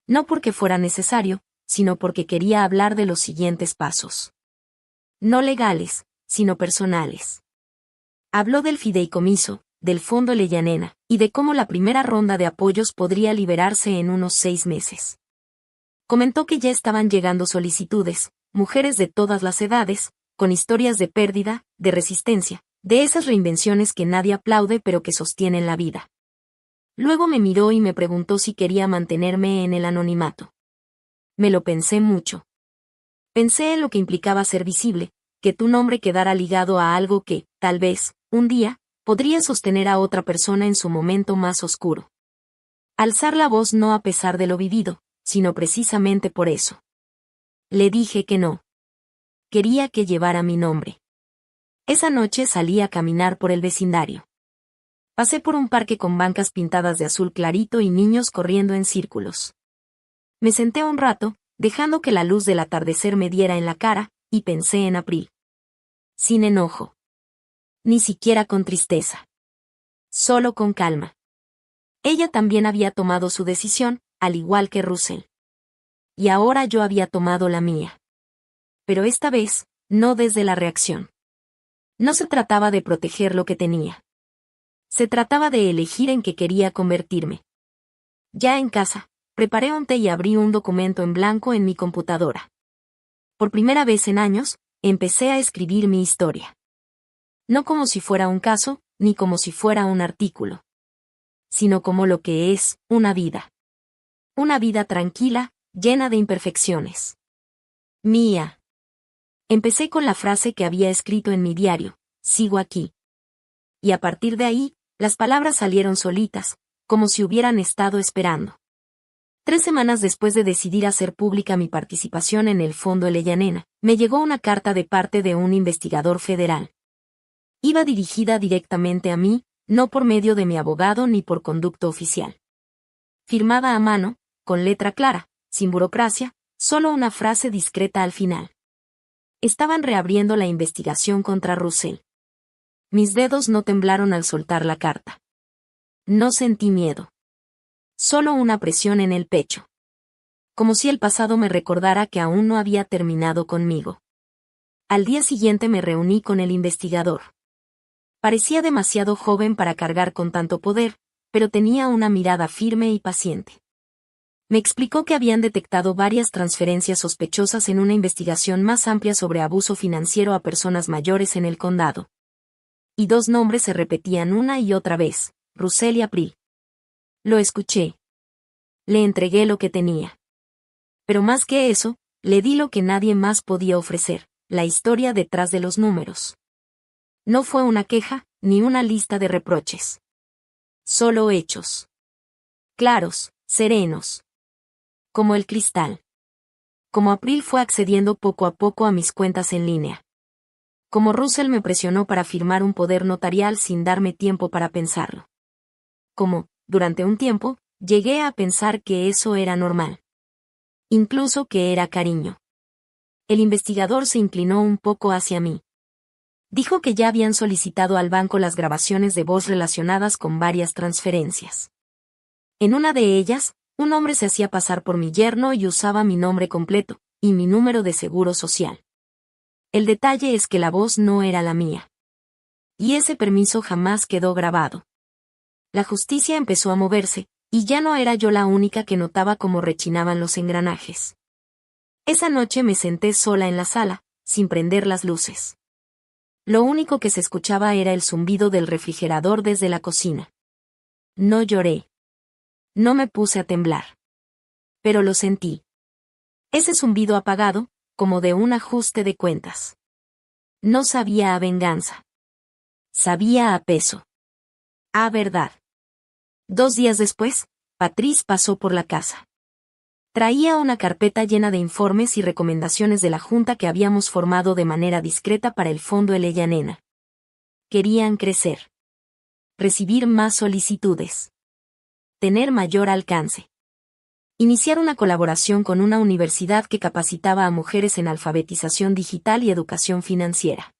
No porque fuera necesario, sino porque quería hablar de los siguientes pasos. No legales, sino personales. Habló del fideicomiso, del Fondo Ellanena, y de cómo la primera ronda de apoyos podría liberarse en unos 6 meses. Comentó que ya estaban llegando solicitudes, mujeres de todas las edades, con historias de pérdida, de resistencia, de esas reinvenciones que nadie aplaude pero que sostienen la vida. Luego me miró y me preguntó si quería mantenerme en el anonimato. Me lo pensé mucho. Pensé en lo que implicaba ser visible, que tu nombre quedara ligado a algo que, tal vez, un día, podría sostener a otra persona en su momento más oscuro. Alzar la voz no a pesar de lo vivido, sino precisamente por eso. Le dije que no. Quería que llevara mi nombre. Esa noche salí a caminar por el vecindario. Pasé por un parque con bancas pintadas de azul clarito y niños corriendo en círculos. Me senté un rato, dejando que la luz del atardecer me diera en la cara, y pensé en April. Sin enojo. Ni siquiera con tristeza. Solo con calma. Ella también había tomado su decisión, al igual que Russell. Y ahora yo había tomado la mía. Pero esta vez, no desde la reacción. No se trataba de proteger lo que tenía. Se trataba de elegir en qué quería convertirme. Ya en casa, preparé un té y abrí un documento en blanco en mi computadora. Por primera vez en años, empecé a escribir mi historia. No como si fuera un caso, ni como si fuera un artículo. Sino como lo que es, una vida. Una vida tranquila, llena de imperfecciones. Mía. Empecé con la frase que había escrito en mi diario, sigo aquí. Y a partir de ahí, las palabras salieron solitas, como si hubieran estado esperando. 3 semanas después de decidir hacer pública mi participación en el Fondo Ellanena, me llegó una carta de parte de un investigador federal. Iba dirigida directamente a mí, no por medio de mi abogado ni por conducto oficial. Firmada a mano, con letra clara, sin burocracia, solo una frase discreta al final. Estaban reabriendo la investigación contra Russell. Mis dedos no temblaron al soltar la carta. No sentí miedo. Solo una presión en el pecho. Como si el pasado me recordara que aún no había terminado conmigo. Al día siguiente me reuní con el investigador. Parecía demasiado joven para cargar con tanto poder, pero tenía una mirada firme y paciente. Me explicó que habían detectado varias transferencias sospechosas en una investigación más amplia sobre abuso financiero a personas mayores en el condado. Y dos nombres se repetían una y otra vez, Russell y April. Lo escuché. Le entregué lo que tenía. Pero más que eso, le di lo que nadie más podía ofrecer, la historia detrás de los números. No fue una queja, ni una lista de reproches. Solo hechos. Claros, serenos. Como el cristal. Como April fue accediendo poco a poco a mis cuentas en línea. Como Russell me presionó para firmar un poder notarial sin darme tiempo para pensarlo. Como, durante un tiempo, llegué a pensar que eso era normal. Incluso que era cariño. El investigador se inclinó un poco hacia mí. Dijo que ya habían solicitado al banco las grabaciones de voz relacionadas con varias transferencias. En una de ellas, un hombre se hacía pasar por mi yerno y usaba mi nombre completo, y mi número de seguro social. El detalle es que la voz no era la mía. Y ese permiso jamás quedó grabado. La justicia empezó a moverse, y ya no era yo la única que notaba cómo rechinaban los engranajes. Esa noche me senté sola en la sala, sin prender las luces. Lo único que se escuchaba era el zumbido del refrigerador desde la cocina. No lloré. No me puse a temblar. Pero lo sentí. Ese zumbido apagado, como de un ajuste de cuentas. No sabía a venganza. Sabía a peso. A verdad. 2 días después, Patrice pasó por la casa. Traía una carpeta llena de informes y recomendaciones de la junta que habíamos formado de manera discreta para el fondo Elella Nena. Querían crecer. Recibir más solicitudes. Tener mayor alcance. Iniciar una colaboración con una universidad que capacitaba a mujeres en alfabetización digital y educación financiera.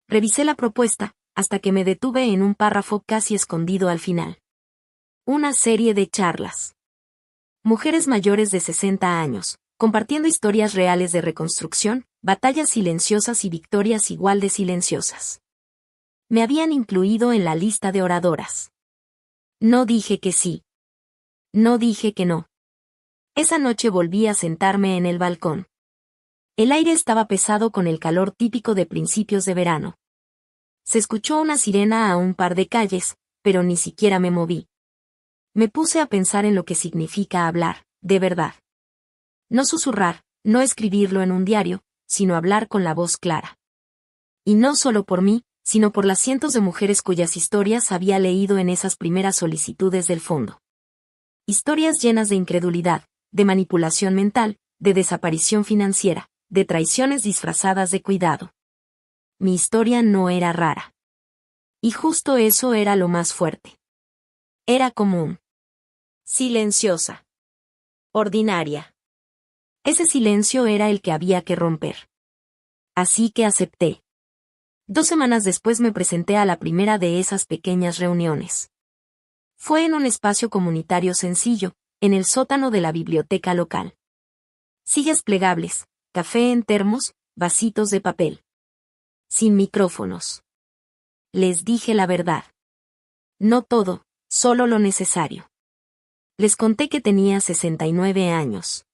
Revisé la propuesta, hasta que me detuve en un párrafo casi escondido al final. Una serie de charlas. Mujeres mayores de 60 años, compartiendo historias reales de reconstrucción, batallas silenciosas y victorias igual de silenciosas. Me habían incluido en la lista de oradoras. No dije que sí. No dije que no. Esa noche volví a sentarme en el balcón. El aire estaba pesado con el calor típico de principios de verano. Se escuchó una sirena a un par de calles, pero ni siquiera me moví. Me puse a pensar en lo que significa hablar, de verdad. No susurrar, no escribirlo en un diario, sino hablar con la voz clara. Y no solo por mí, sino por las cientos de mujeres cuyas historias había leído en esas primeras solicitudes del fondo. Historias llenas de incredulidad, de manipulación mental, de desaparición financiera, de traiciones disfrazadas de cuidado. Mi historia no era rara. Y justo eso era lo más fuerte. Era común. Silenciosa. Ordinaria. Ese silencio era el que había que romper. Así que acepté. 2 semanas después me presenté a la primera de esas pequeñas reuniones. Fue en un espacio comunitario sencillo, en el sótano de la biblioteca local. Sillas plegables, café en termos, vasitos de papel. Sin micrófonos. Les dije la verdad. No todo, solo lo necesario. Les conté que tenía 69 años.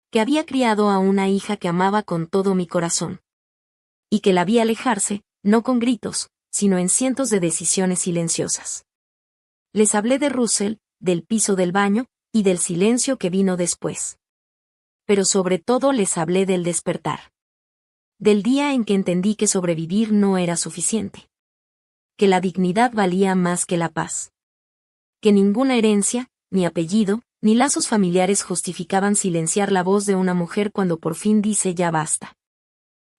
Que había criado a una hija que amaba con todo mi corazón. Y que la vi alejarse, no con gritos, sino en cientos de decisiones silenciosas. Les hablé de Russell, del piso del baño, y del silencio que vino después. Pero sobre todo les hablé del despertar. Del día en que entendí que sobrevivir no era suficiente. Que la dignidad valía más que la paz. Que ninguna herencia, ni apellido, ni lazos familiares justificaban silenciar la voz de una mujer cuando por fin dice ya basta.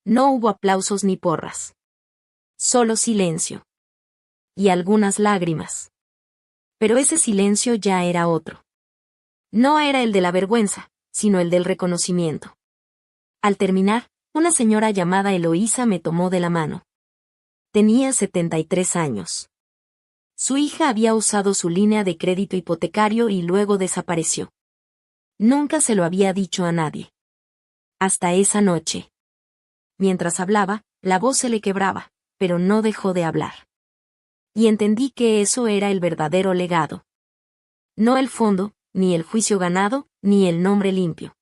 No hubo aplausos ni porras. Solo silencio. Y algunas lágrimas. Pero ese silencio ya era otro. No era el de la vergüenza, sino el del reconocimiento. Al terminar, una señora llamada Eloísa me tomó de la mano. Tenía 73 años. Su hija había usado su línea de crédito hipotecario y luego desapareció. Nunca se lo había dicho a nadie. Hasta esa noche. Mientras hablaba, la voz se le quebraba, pero no dejó de hablar. Y entendí que eso era el verdadero legado. No el fondo, ni el juicio ganado, ni el nombre limpio.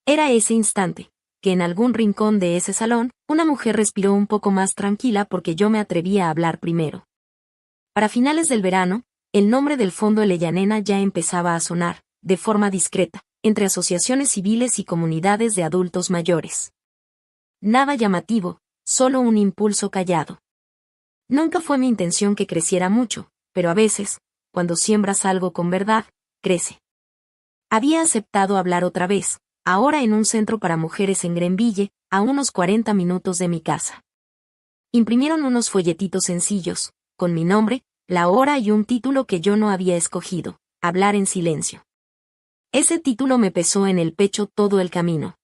Era ese instante, que en algún rincón de ese salón, una mujer respiró un poco más tranquila porque yo me atreví a hablar primero. Para finales del verano, el nombre del Fondo Elellanena ya empezaba a sonar, de forma discreta, entre asociaciones civiles y comunidades de adultos mayores. Nada llamativo, solo un impulso callado. Nunca fue mi intención que creciera mucho, pero a veces, cuando siembras algo con verdad, crece. Había aceptado hablar otra vez, ahora en un centro para mujeres en Greenville, a unos 40 minutos de mi casa. Imprimieron unos folletitos sencillos, con mi nombre, la hora y un título que yo no había escogido, Hablar en silencio. Ese título me pesó en el pecho todo el camino.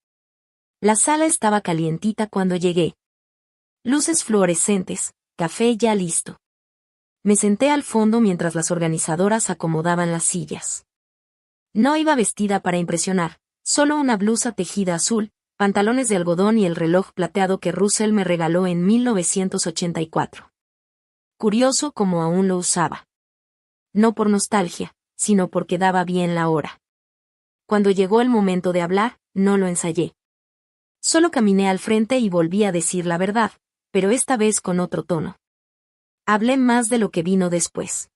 La sala estaba calientita cuando llegué. Luces fluorescentes, café ya listo. Me senté al fondo mientras las organizadoras acomodaban las sillas. No iba vestida para impresionar, solo una blusa tejida azul, pantalones de algodón y el reloj plateado que Russell me regaló en 1984. Curioso como aún lo usaba. No por nostalgia, sino porque daba bien la hora. Cuando llegó el momento de hablar, no lo ensayé. Solo caminé al frente y volví a decir la verdad, pero esta vez con otro tono. Hablé más de lo que vino después.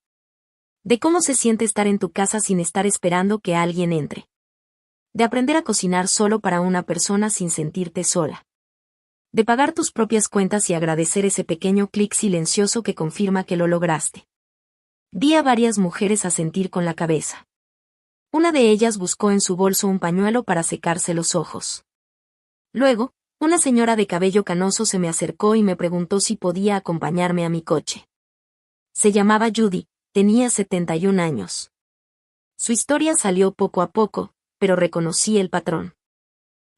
De cómo se siente estar en tu casa sin estar esperando que alguien entre. De aprender a cocinar solo para una persona sin sentirte sola. De pagar tus propias cuentas y agradecer ese pequeño clic silencioso que confirma que lo lograste. Vi a varias mujeres asentir con la cabeza. Una de ellas buscó en su bolso un pañuelo para secarse los ojos. Luego, una señora de cabello canoso se me acercó y me preguntó si podía acompañarme a mi coche. Se llamaba Judy, tenía 71 años. Su historia salió poco a poco, pero reconocí el patrón.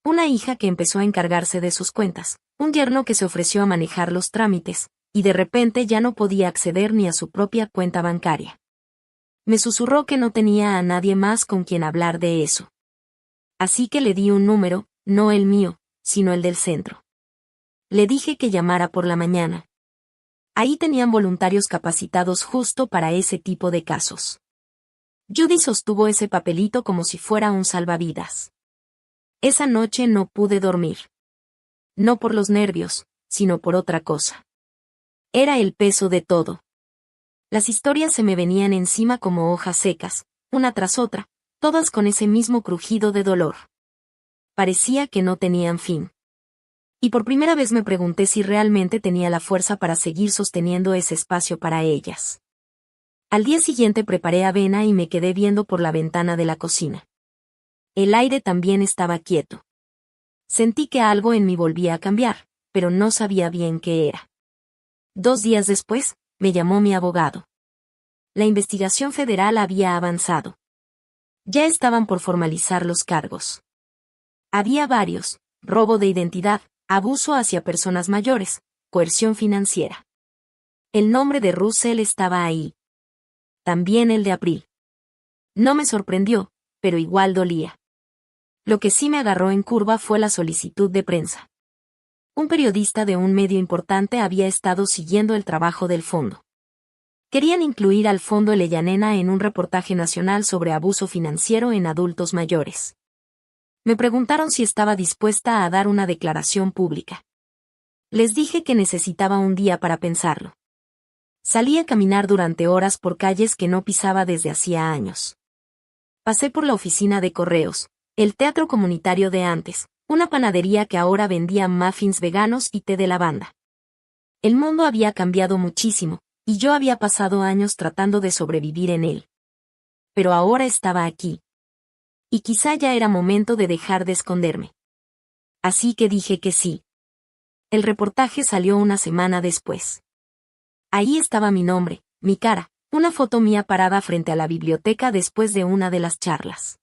Una hija que empezó a encargarse de sus cuentas, un yerno que se ofreció a manejar los trámites, y de repente ya no podía acceder ni a su propia cuenta bancaria. Me susurró que no tenía a nadie más con quien hablar de eso. Así que le di un número, no el mío, sino el del centro. Le dije que llamara por la mañana. Ahí tenían voluntarios capacitados justo para ese tipo de casos. Judy sostuvo ese papelito como si fuera un salvavidas. Esa noche no pude dormir. No por los nervios, sino por otra cosa. Era el peso de todo. Las historias se me venían encima como hojas secas, una tras otra, todas con ese mismo crujido de dolor. Parecía que no tenían fin. Y por primera vez me pregunté si realmente tenía la fuerza para seguir sosteniendo ese espacio para ellas. Al día siguiente preparé avena y me quedé viendo por la ventana de la cocina. El aire también estaba quieto. Sentí que algo en mí volvía a cambiar, pero no sabía bien qué era. 2 días después, me llamó mi abogado. La investigación federal había avanzado. Ya estaban por formalizar los cargos. Había varios: robo de identidad, abuso hacia personas mayores, coerción financiera. El nombre de Russell estaba ahí. También el de April. No me sorprendió, pero igual dolía. Lo que sí me agarró en curva fue la solicitud de prensa. Un periodista de un medio importante había estado siguiendo el trabajo del fondo. Querían incluir al Fondo Elellanena en un reportaje nacional sobre abuso financiero en adultos mayores. Me preguntaron si estaba dispuesta a dar una declaración pública. Les dije que necesitaba un día para pensarlo. Salí a caminar durante horas por calles que no pisaba desde hacía años. Pasé por la oficina de correos, el teatro comunitario de antes, una panadería que ahora vendía muffins veganos y té de lavanda. El mundo había cambiado muchísimo, y yo había pasado años tratando de sobrevivir en él. Pero ahora estaba aquí. Y quizá ya era momento de dejar de esconderme. Así que dije que sí. El reportaje salió una semana después. Ahí estaba mi nombre, mi cara, una foto mía parada frente a la biblioteca después de una de las charlas.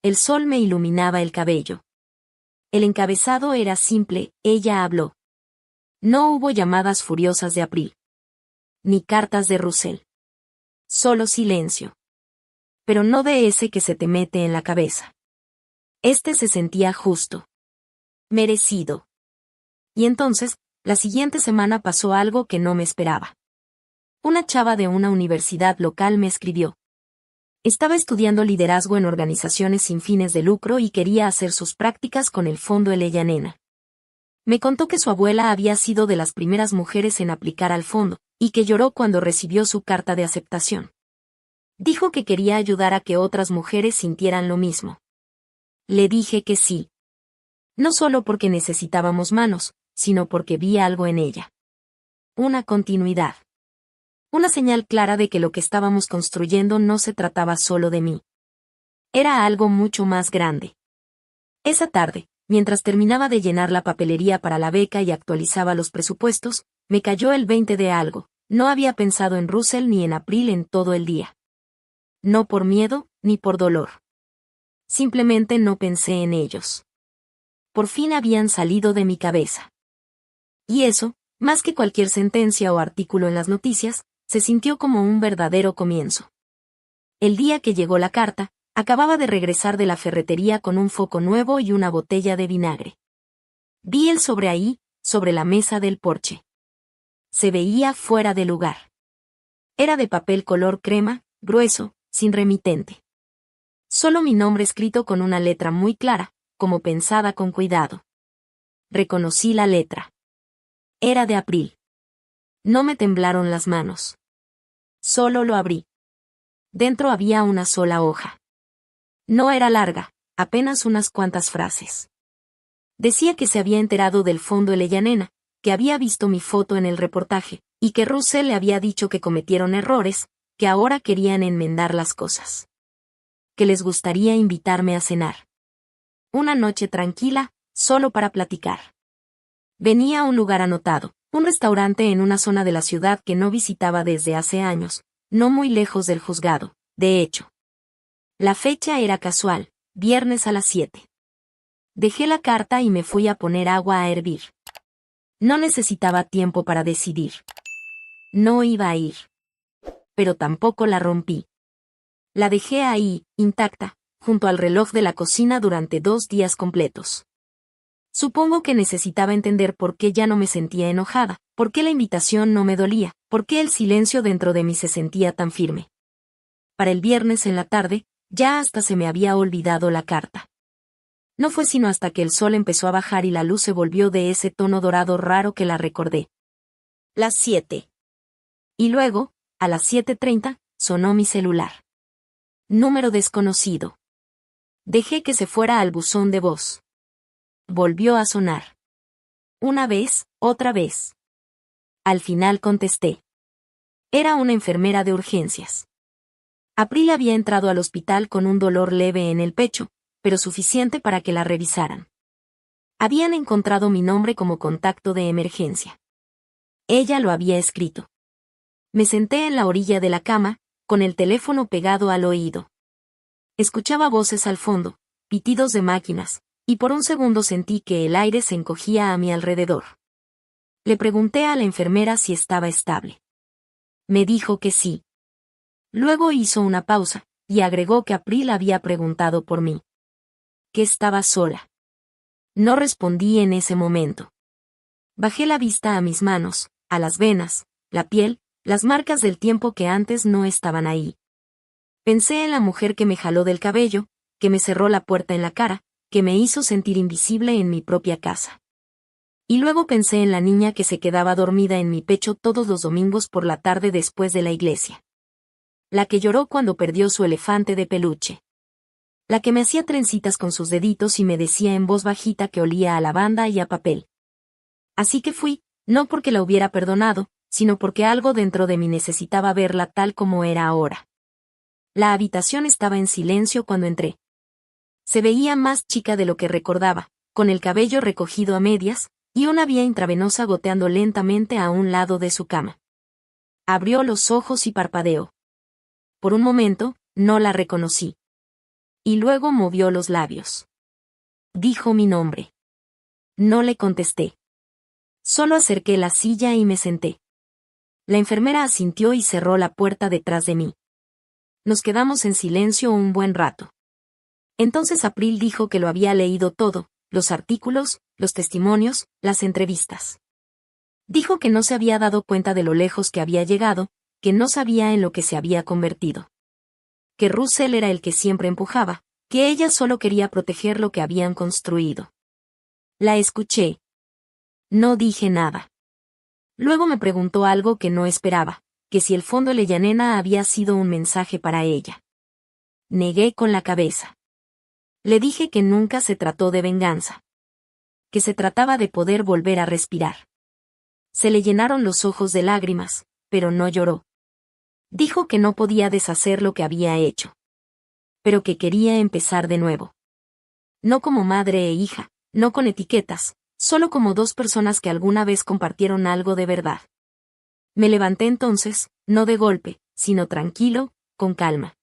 El sol me iluminaba el cabello. El encabezado era simple: ella habló. No hubo llamadas furiosas de April. Ni cartas de Russell. Solo silencio. Pero no de ese que se te mete en la cabeza. Este se sentía justo. Merecido. Y entonces, la siguiente semana pasó algo que no me esperaba. Una chava de una universidad local me escribió. Estaba estudiando liderazgo en organizaciones sin fines de lucro y quería hacer sus prácticas con el Fondo Elena. Me contó que su abuela había sido de las primeras mujeres en aplicar al fondo, y que lloró cuando recibió su carta de aceptación. Dijo que quería ayudar a que otras mujeres sintieran lo mismo. Le dije que sí. No solo porque necesitábamos manos, sino porque vi algo en ella. Una continuidad. Una señal clara de que lo que estábamos construyendo no se trataba solo de mí. Era algo mucho más grande. Esa tarde, mientras terminaba de llenar la papelería para la beca y actualizaba los presupuestos, me cayó el 20 de algo. No había pensado en Russell ni en April en todo el día. No por miedo, ni por dolor. Simplemente no pensé en ellos. Por fin habían salido de mi cabeza. Y eso, más que cualquier sentencia o artículo en las noticias, se sintió como un verdadero comienzo. El día que llegó la carta, acababa de regresar de la ferretería con un foco nuevo y una botella de vinagre. Vi el sobre ahí, sobre la mesa del porche. Se veía fuera de lugar. Era de papel color crema, grueso, sin remitente. Solo mi nombre escrito con una letra muy clara, como pensada con cuidado. Reconocí la letra. Era de April. No me temblaron las manos. Solo lo abrí. Dentro había una sola hoja. No era larga, apenas unas cuantas frases. Decía que se había enterado del Fondo Elena, que había visto mi foto en el reportaje, y que Russell le había dicho que cometieron errores, que ahora querían enmendar las cosas. Que les gustaría invitarme a cenar. Una noche tranquila, solo para platicar. Venía a un lugar anotado, un restaurante en una zona de la ciudad que no visitaba desde hace años, no muy lejos del juzgado, de hecho. La fecha era casual, viernes a las 7. Dejé la carta y me fui a poner agua a hervir. No necesitaba tiempo para decidir. No iba a ir. Pero tampoco la rompí. La dejé ahí, intacta, junto al reloj de la cocina durante 2 días completos. Supongo que necesitaba entender por qué ya no me sentía enojada, por qué la invitación no me dolía, por qué el silencio dentro de mí se sentía tan firme. Para el viernes en la tarde, ya hasta se me había olvidado la carta. No fue sino hasta que el sol empezó a bajar y la luz se volvió de ese tono dorado raro que la recordé. Las 7. Y luego, a las 7:30, sonó mi celular. Número desconocido. Dejé que se fuera al buzón de voz. Volvió a sonar. Una vez, otra vez. Al final contesté. Era una enfermera de urgencias. April había entrado al hospital con un dolor leve en el pecho, pero suficiente para que la revisaran. Habían encontrado mi nombre como contacto de emergencia. Ella lo había escrito. Me senté en la orilla de la cama, con el teléfono pegado al oído. Escuchaba voces al fondo, pitidos de máquinas, y por un segundo sentí que el aire se encogía a mi alrededor. Le pregunté a la enfermera si estaba estable. Me dijo que sí. Luego hizo una pausa, y agregó que April había preguntado por mí. Que estaba sola. No respondí en ese momento. Bajé la vista a mis manos, a las venas, la piel, las marcas del tiempo que antes no estaban ahí. Pensé en la mujer que me jaló del cabello, que me cerró la puerta en la cara, que me hizo sentir invisible en mi propia casa. Y luego pensé en la niña que se quedaba dormida en mi pecho todos los domingos por la tarde después de la iglesia. La que lloró cuando perdió su elefante de peluche. La que me hacía trencitas con sus deditos y me decía en voz bajita que olía a lavanda y a papel. Así que fui, no porque la hubiera perdonado, sino porque algo dentro de mí necesitaba verla tal como era ahora. La habitación estaba en silencio cuando entré. Se veía más chica de lo que recordaba, con el cabello recogido a medias, y una vía intravenosa goteando lentamente a un lado de su cama. Abrió los ojos y parpadeó. Por un momento, no la reconocí. Y luego movió los labios. Dijo mi nombre. No le contesté. Solo acerqué la silla y me senté. La enfermera asintió y cerró la puerta detrás de mí. Nos quedamos en silencio un buen rato. Entonces April dijo que lo había leído todo, los artículos, los testimonios, las entrevistas. Dijo que no se había dado cuenta de lo lejos que había llegado, que no sabía en lo que se había convertido. Que Russell era el que siempre empujaba, que ella solo quería proteger lo que habían construido. La escuché. No dije nada. Luego me preguntó algo que no esperaba, que si el fondo Leyanena había sido un mensaje para ella. Negué con la cabeza. Le dije que nunca se trató de venganza. Que se trataba de poder volver a respirar. Se le llenaron los ojos de lágrimas, pero no lloró. Dijo que no podía deshacer lo que había hecho. Pero que quería empezar de nuevo. No como madre e hija, no con etiquetas, solo como dos personas que alguna vez compartieron algo de verdad. Me levanté entonces, no de golpe, sino tranquilo, con calma.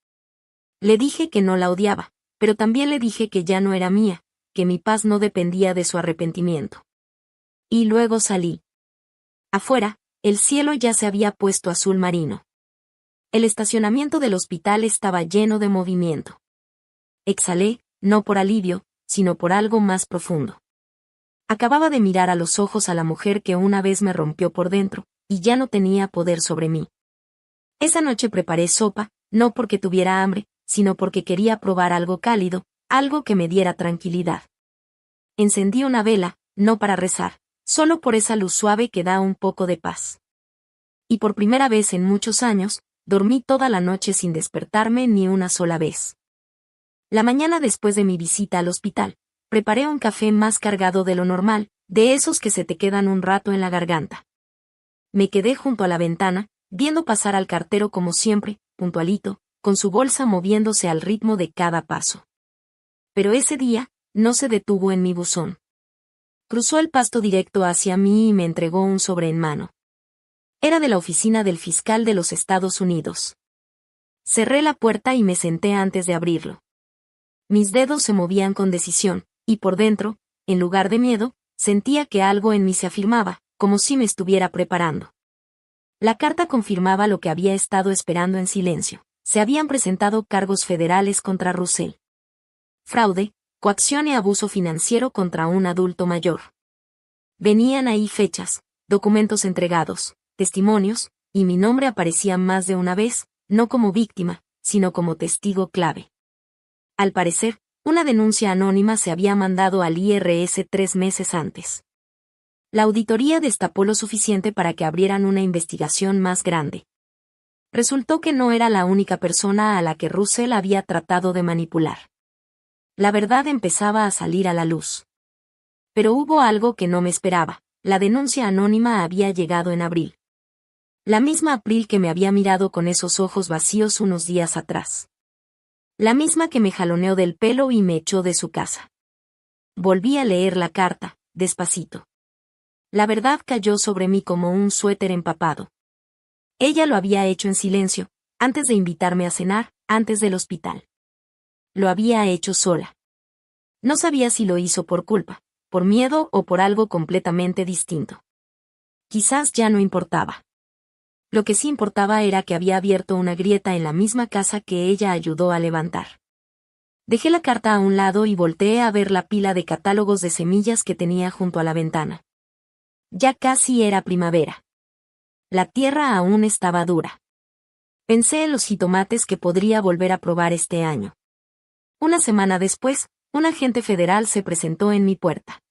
Le dije que no la odiaba, pero también le dije que ya no era mía, que mi paz no dependía de su arrepentimiento. Y luego salí. Afuera, el cielo ya se había puesto azul marino. El estacionamiento del hospital estaba lleno de movimiento. Exhalé, no por alivio, sino por algo más profundo. Acababa de mirar a los ojos a la mujer que una vez me rompió por dentro, y ya no tenía poder sobre mí. Esa noche preparé sopa, no porque tuviera hambre, sino porque quería probar algo cálido, algo que me diera tranquilidad. Encendí una vela, no para rezar, solo por esa luz suave que da un poco de paz. Y por primera vez en muchos años, dormí toda la noche sin despertarme ni una sola vez. La mañana después de mi visita al hospital, preparé un café más cargado de lo normal, de esos que se te quedan un rato en la garganta. Me quedé junto a la ventana, viendo pasar al cartero como siempre, puntualito, con su bolsa moviéndose al ritmo de cada paso. Pero ese día, no se detuvo en mi buzón. Cruzó el pasto directo hacia mí y me entregó un sobre en mano. Era de la oficina del fiscal de los Estados Unidos. Cerré la puerta y me senté antes de abrirlo. Mis dedos se movían con decisión, y por dentro, en lugar de miedo, sentía que algo en mí se afirmaba, como si me estuviera preparando. La carta confirmaba lo que había estado esperando en silencio. Se habían presentado cargos federales contra Russell. Fraude, coacción y abuso financiero contra un adulto mayor. Venían ahí fechas, documentos entregados, testimonios, y mi nombre aparecía más de una vez, no como víctima, sino como testigo clave. Al parecer, una denuncia anónima se había mandado al IRS 3 meses antes. La auditoría destapó lo suficiente para que abrieran una investigación más grande. Resultó que no era la única persona a la que Russell había tratado de manipular. La verdad empezaba a salir a la luz. Pero hubo algo que no me esperaba. La denuncia anónima había llegado en abril. La misma April que me había mirado con esos ojos vacíos unos días atrás. La misma que me jaloneó del pelo y me echó de su casa. Volví a leer la carta, despacito. La verdad cayó sobre mí como un suéter empapado. Ella lo había hecho en silencio, antes de invitarme a cenar, antes del hospital. Lo había hecho sola. No sabía si lo hizo por culpa, por miedo o por algo completamente distinto. Quizás ya no importaba. Lo que sí importaba era que había abierto una grieta en la misma casa que ella ayudó a levantar. Dejé la carta a un lado y volteé a ver la pila de catálogos de semillas que tenía junto a la ventana. Ya casi era primavera. La tierra aún estaba dura. Pensé en los jitomates que podría volver a probar este año. Una semana después, un agente federal se presentó en mi puerta.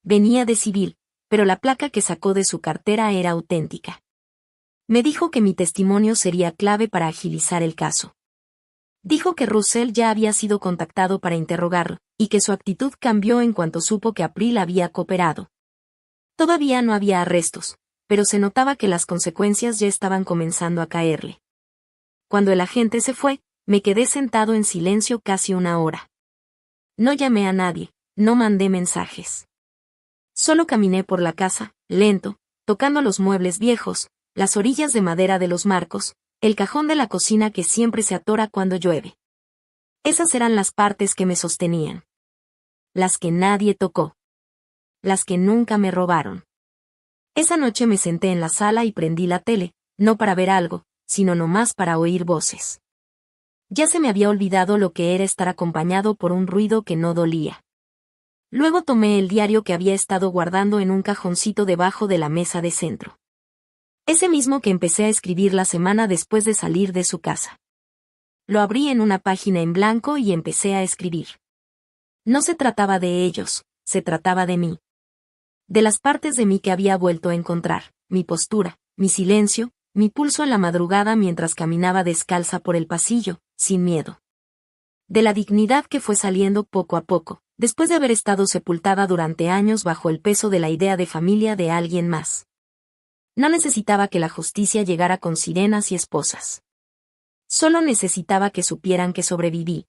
Venía de civil, pero la placa que sacó de su cartera era auténtica. Me dijo que mi testimonio sería clave para agilizar el caso. Dijo que Russell ya había sido contactado para interrogarlo, y que su actitud cambió en cuanto supo que April había cooperado. Todavía no había arrestos, pero se notaba que las consecuencias ya estaban comenzando a caerle. Cuando el agente se fue, me quedé sentado en silencio casi una hora. No llamé a nadie, no mandé mensajes. Solo caminé por la casa, lento, tocando los muebles viejos, las orillas de madera de los marcos, el cajón de la cocina que siempre se atora cuando llueve. Esas eran las partes que me sostenían. Las que nadie tocó. las que nunca me robaron. Esa noche me senté en la sala y prendí la tele, no para ver algo, sino nomás para oír voces. Ya se me había olvidado lo que era estar acompañado por un ruido que no dolía. Luego tomé el diario que había estado guardando en un cajoncito debajo de la mesa de centro. Ese mismo que empecé a escribir la semana después de salir de su casa. Lo abrí en una página en blanco y empecé a escribir. No se trataba de ellos, se trataba de mí. De las partes de mí que había vuelto a encontrar, mi postura, mi silencio, mi pulso en la madrugada mientras caminaba descalza por el pasillo, sin miedo. De la dignidad que fue saliendo poco a poco, después de haber estado sepultada durante años bajo el peso de la idea de familia de alguien más. No necesitaba que la justicia llegara con sirenas y esposas. Solo necesitaba que supieran que sobreviví.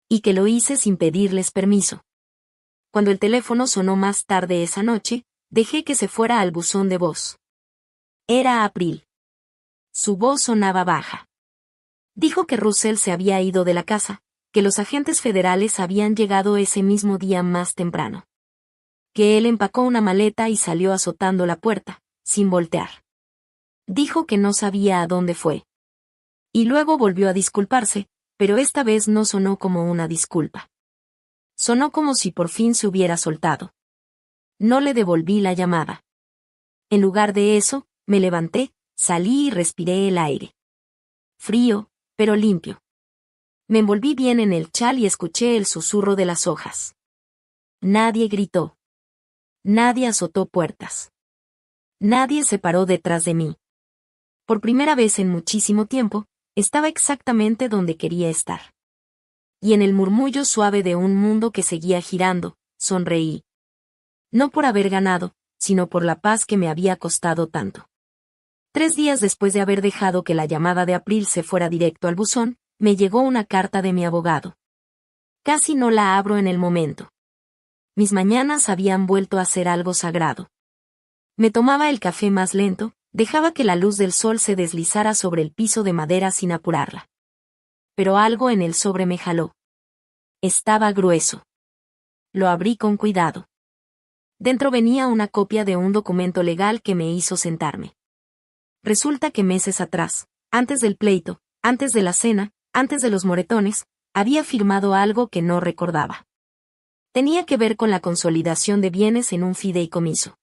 Y que lo hice sin pedirles permiso. Cuando el teléfono sonó más tarde esa noche, dejé que se fuera al buzón de voz. Era April. Su voz sonaba baja. Dijo que Russell se había ido de la casa, que los agentes federales habían llegado ese mismo día más temprano. Que él empacó una maleta y salió azotando la puerta, sin voltear. Dijo que no sabía a dónde fue. Y luego volvió a disculparse, pero esta vez no sonó como una disculpa. Sonó como si por fin se hubiera soltado. No le devolví la llamada. En lugar de eso, me levanté, salí y respiré el aire. Frío, pero limpio. Me envolví bien en el chal y escuché el susurro de las hojas. Nadie gritó. Nadie azotó puertas. Nadie se paró detrás de mí. Por primera vez en muchísimo tiempo, estaba exactamente donde quería estar. Y en el murmullo suave de un mundo que seguía girando, sonreí. No por haber ganado, sino por la paz que me había costado tanto. 3 días después de haber dejado que la llamada de April se fuera directo al buzón, me llegó una carta de mi abogado. Casi no la abro en el momento. Mis mañanas habían vuelto a ser algo sagrado. Me tomaba el café más lento, dejaba que la luz del sol se deslizara sobre el piso de madera sin apurarla. Pero algo en el sobre me jaló. Estaba grueso. Lo abrí con cuidado. Dentro venía una copia de un documento legal que me hizo sentarme. Resulta que meses atrás, antes del pleito, antes de la cena, antes de los moretones, había firmado algo que no recordaba. Tenía que ver con la consolidación de bienes en un fideicomiso.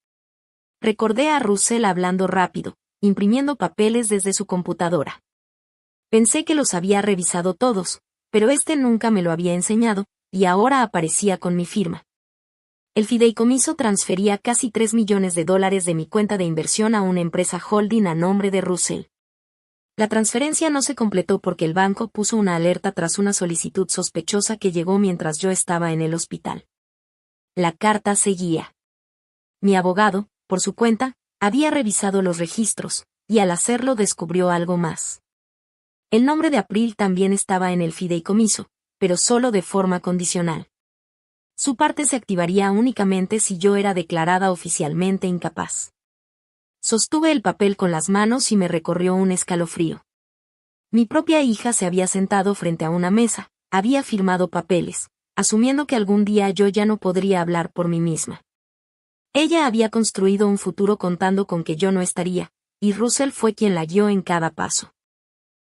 Recordé a Russell hablando rápido, imprimiendo papeles desde su computadora. Pensé que los había revisado todos, pero nunca me lo había enseñado, y ahora aparecía con mi firma. El fideicomiso transfería casi $3 millones de mi cuenta de inversión a una empresa holding a nombre de Russell. La transferencia no se completó porque el banco puso una alerta tras una solicitud sospechosa que llegó mientras yo estaba en el hospital. La carta seguía. Mi abogado, por su cuenta, había revisado los registros, y al hacerlo descubrió algo más. El nombre de April también estaba en el fideicomiso, pero solo de forma condicional. Su parte se activaría únicamente si yo era declarada oficialmente incapaz. Sostuve el papel con las manos y me recorrió un escalofrío. Mi propia hija se había sentado frente a una mesa, había firmado papeles, asumiendo que algún día yo ya no podría hablar por mí misma. Ella había construido un futuro contando con que yo no estaría, y Russell fue quien la guió en cada paso.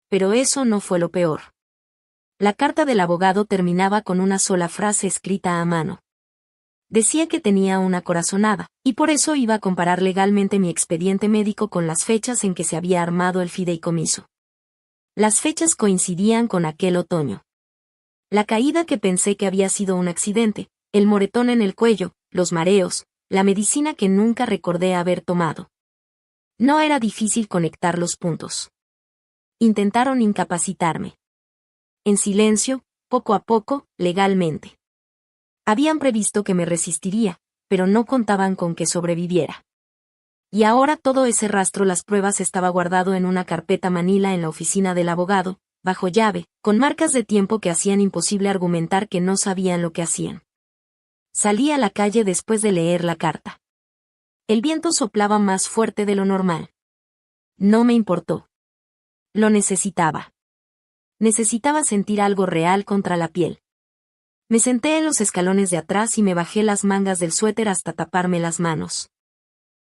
Pero eso no fue lo peor. La carta del abogado terminaba con una sola frase escrita a mano. Decía que tenía una corazonada, y por eso iba a comparar legalmente mi expediente médico con las fechas en que se había armado el fideicomiso. Las fechas coincidían con aquel otoño. La caída que pensé que había sido un accidente, el moretón en el cuello, los mareos, la medicina que nunca recordé haber tomado. No era difícil conectar los puntos. Intentaron incapacitarme. En silencio, poco a poco, legalmente. Habían previsto que me resistiría, pero no contaban con que sobreviviera. Y ahora todo ese rastro las pruebas estaba guardado en una carpeta manila en la oficina del abogado, bajo llave, con marcas de tiempo que hacían imposible argumentar que no sabían lo que hacían. Salí a la calle después de leer la carta. El viento soplaba más fuerte de lo normal. No me importó. Lo necesitaba. Necesitaba sentir algo real contra la piel. Me senté en los escalones de atrás y me bajé las mangas del suéter hasta taparme las manos.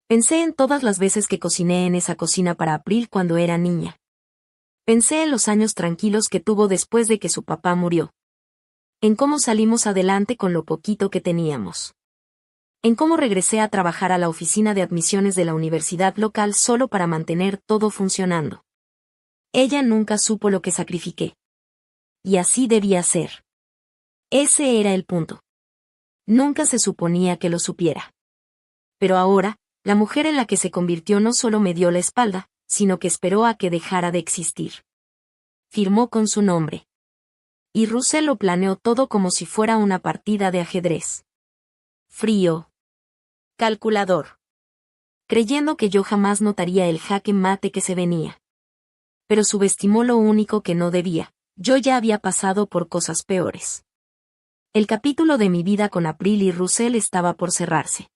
Pensé en todas las veces que cociné en esa cocina para April cuando era niña. Pensé en los años tranquilos que tuvo después de que su papá murió. En cómo salimos adelante con lo poquito que teníamos. En cómo regresé a trabajar a la oficina de admisiones de la universidad local solo para mantener todo funcionando. Ella nunca supo lo que sacrifiqué. Y así debía ser. Ese era el punto. Nunca se suponía que lo supiera. Pero ahora, la mujer en la que se convirtió no solo me dio la espalda, sino que esperó a que dejara de existir. Firmó con su nombre. Y Russell lo planeó todo como si fuera una partida de ajedrez. Frío. Calculador. Creyendo que yo jamás notaría el jaque mate que se venía. Pero subestimó lo único que no debía. Yo ya había pasado por cosas peores. El capítulo de mi vida con April y Russell estaba por cerrarse.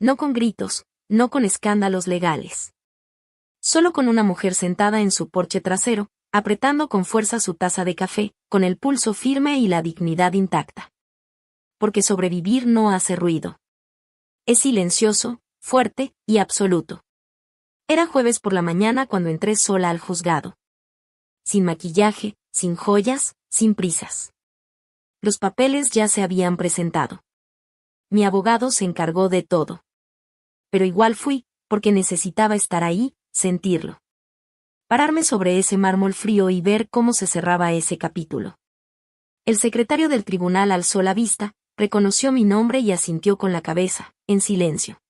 No con gritos, no con escándalos legales. Solo con una mujer sentada en su porche trasero, apretando con fuerza su taza de café, con el pulso firme y la dignidad intacta. Porque sobrevivir no hace ruido. Es silencioso, fuerte y absoluto. Era jueves por la mañana cuando entré sola al juzgado. Sin maquillaje, sin joyas, sin prisas. Los papeles ya se habían presentado. Mi abogado se encargó de todo. Pero igual fui, porque necesitaba estar ahí, sentirlo. Pararme sobre ese mármol frío y ver cómo se cerraba ese capítulo. El secretario del tribunal alzó la vista, reconoció mi nombre y asintió con la cabeza, en silencio.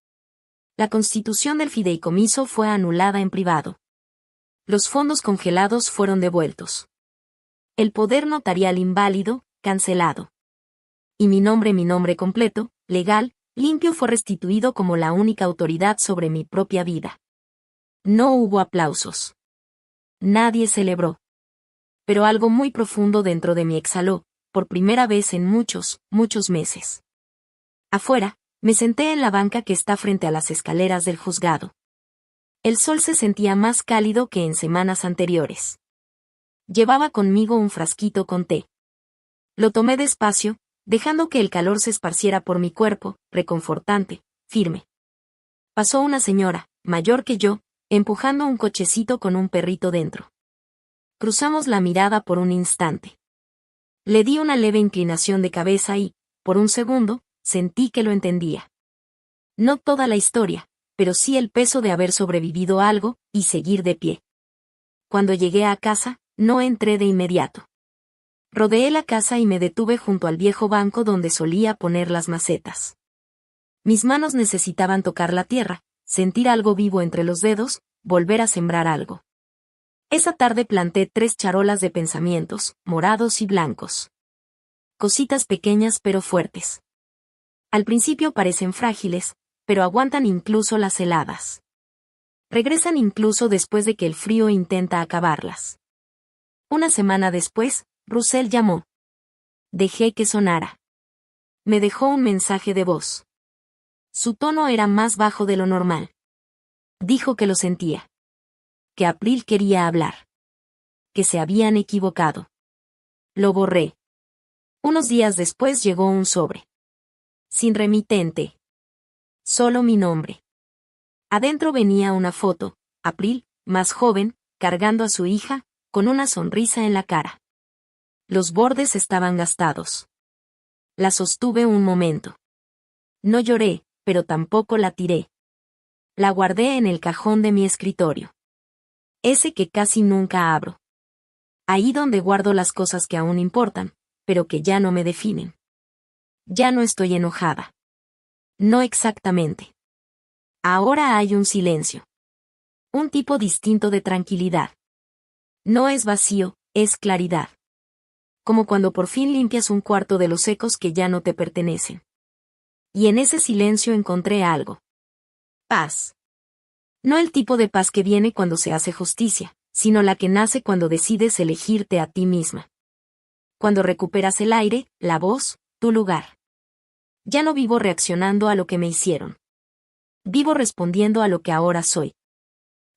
La constitución del fideicomiso fue anulada en privado. Los fondos congelados fueron devueltos. El poder notarial inválido, cancelado. Y mi nombre completo, legal, limpio fue restituido como la única autoridad sobre mi propia vida. No hubo aplausos. Nadie celebró. Pero algo muy profundo dentro de mí exhaló, por primera vez en muchos, muchos meses. Afuera, me senté en la banca que está frente a las escaleras del juzgado. El sol se sentía más cálido que en semanas anteriores. Llevaba conmigo un frasquito con té. Lo tomé despacio, dejando que el calor se esparciera por mi cuerpo, reconfortante, firme. Pasó una señora, mayor que yo, empujando un cochecito con un perrito dentro. Cruzamos la mirada por un instante. Le di una leve inclinación de cabeza y, por un segundo, sentí que lo entendía. No toda la historia, pero sí el peso de haber sobrevivido a algo, y seguir de pie. Cuando llegué a casa, no entré de inmediato. Rodeé la casa y me detuve junto al viejo banco donde solía poner las macetas. Mis manos necesitaban tocar la tierra, sentir algo vivo entre los dedos, volver a sembrar algo. Esa tarde planté 3 charolas de pensamientos, morados y blancos. Cositas pequeñas pero fuertes. Al principio parecen frágiles, pero aguantan incluso las heladas. Regresan incluso después de que el frío intenta acabarlas. Una semana después, Russell llamó. Dejé que sonara. Me dejó un mensaje de voz. Su tono era más bajo de lo normal. Dijo que lo sentía. Que April quería hablar. Que se habían equivocado. Lo borré. Unos días después llegó un sobre. Sin remitente. Solo mi nombre. Adentro venía una foto, April, más joven, cargando a su hija, con una sonrisa en la cara. Los bordes estaban gastados. La sostuve un momento. No lloré, pero tampoco la tiré. La guardé en el cajón de mi escritorio. Ese que casi nunca abro. Ahí donde guardo las cosas que aún importan, pero que ya no me definen. Ya no estoy enojada. No exactamente. Ahora hay un silencio. Un tipo distinto de tranquilidad. No es vacío, es claridad. Como cuando por fin limpias un cuarto de los ecos que ya no te pertenecen. Y en ese silencio encontré algo. Paz. No el tipo de paz que viene cuando se hace justicia, sino la que nace cuando decides elegirte a ti misma. Cuando recuperas el aire, la voz, tu lugar. Ya no vivo reaccionando a lo que me hicieron. Vivo respondiendo a lo que ahora soy.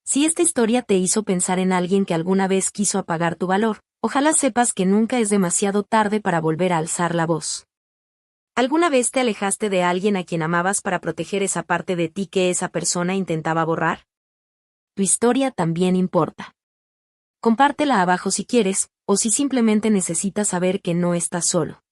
Si esta historia te hizo pensar en alguien que alguna vez quiso apagar tu valor, Ojalá sepas que nunca es demasiado tarde para volver a alzar la voz. ¿Alguna vez te alejaste de alguien a quien amabas para proteger esa parte de ti que esa persona intentaba borrar? Tu historia también importa. Compártela abajo si quieres, o si simplemente necesitas saber que no estás solo.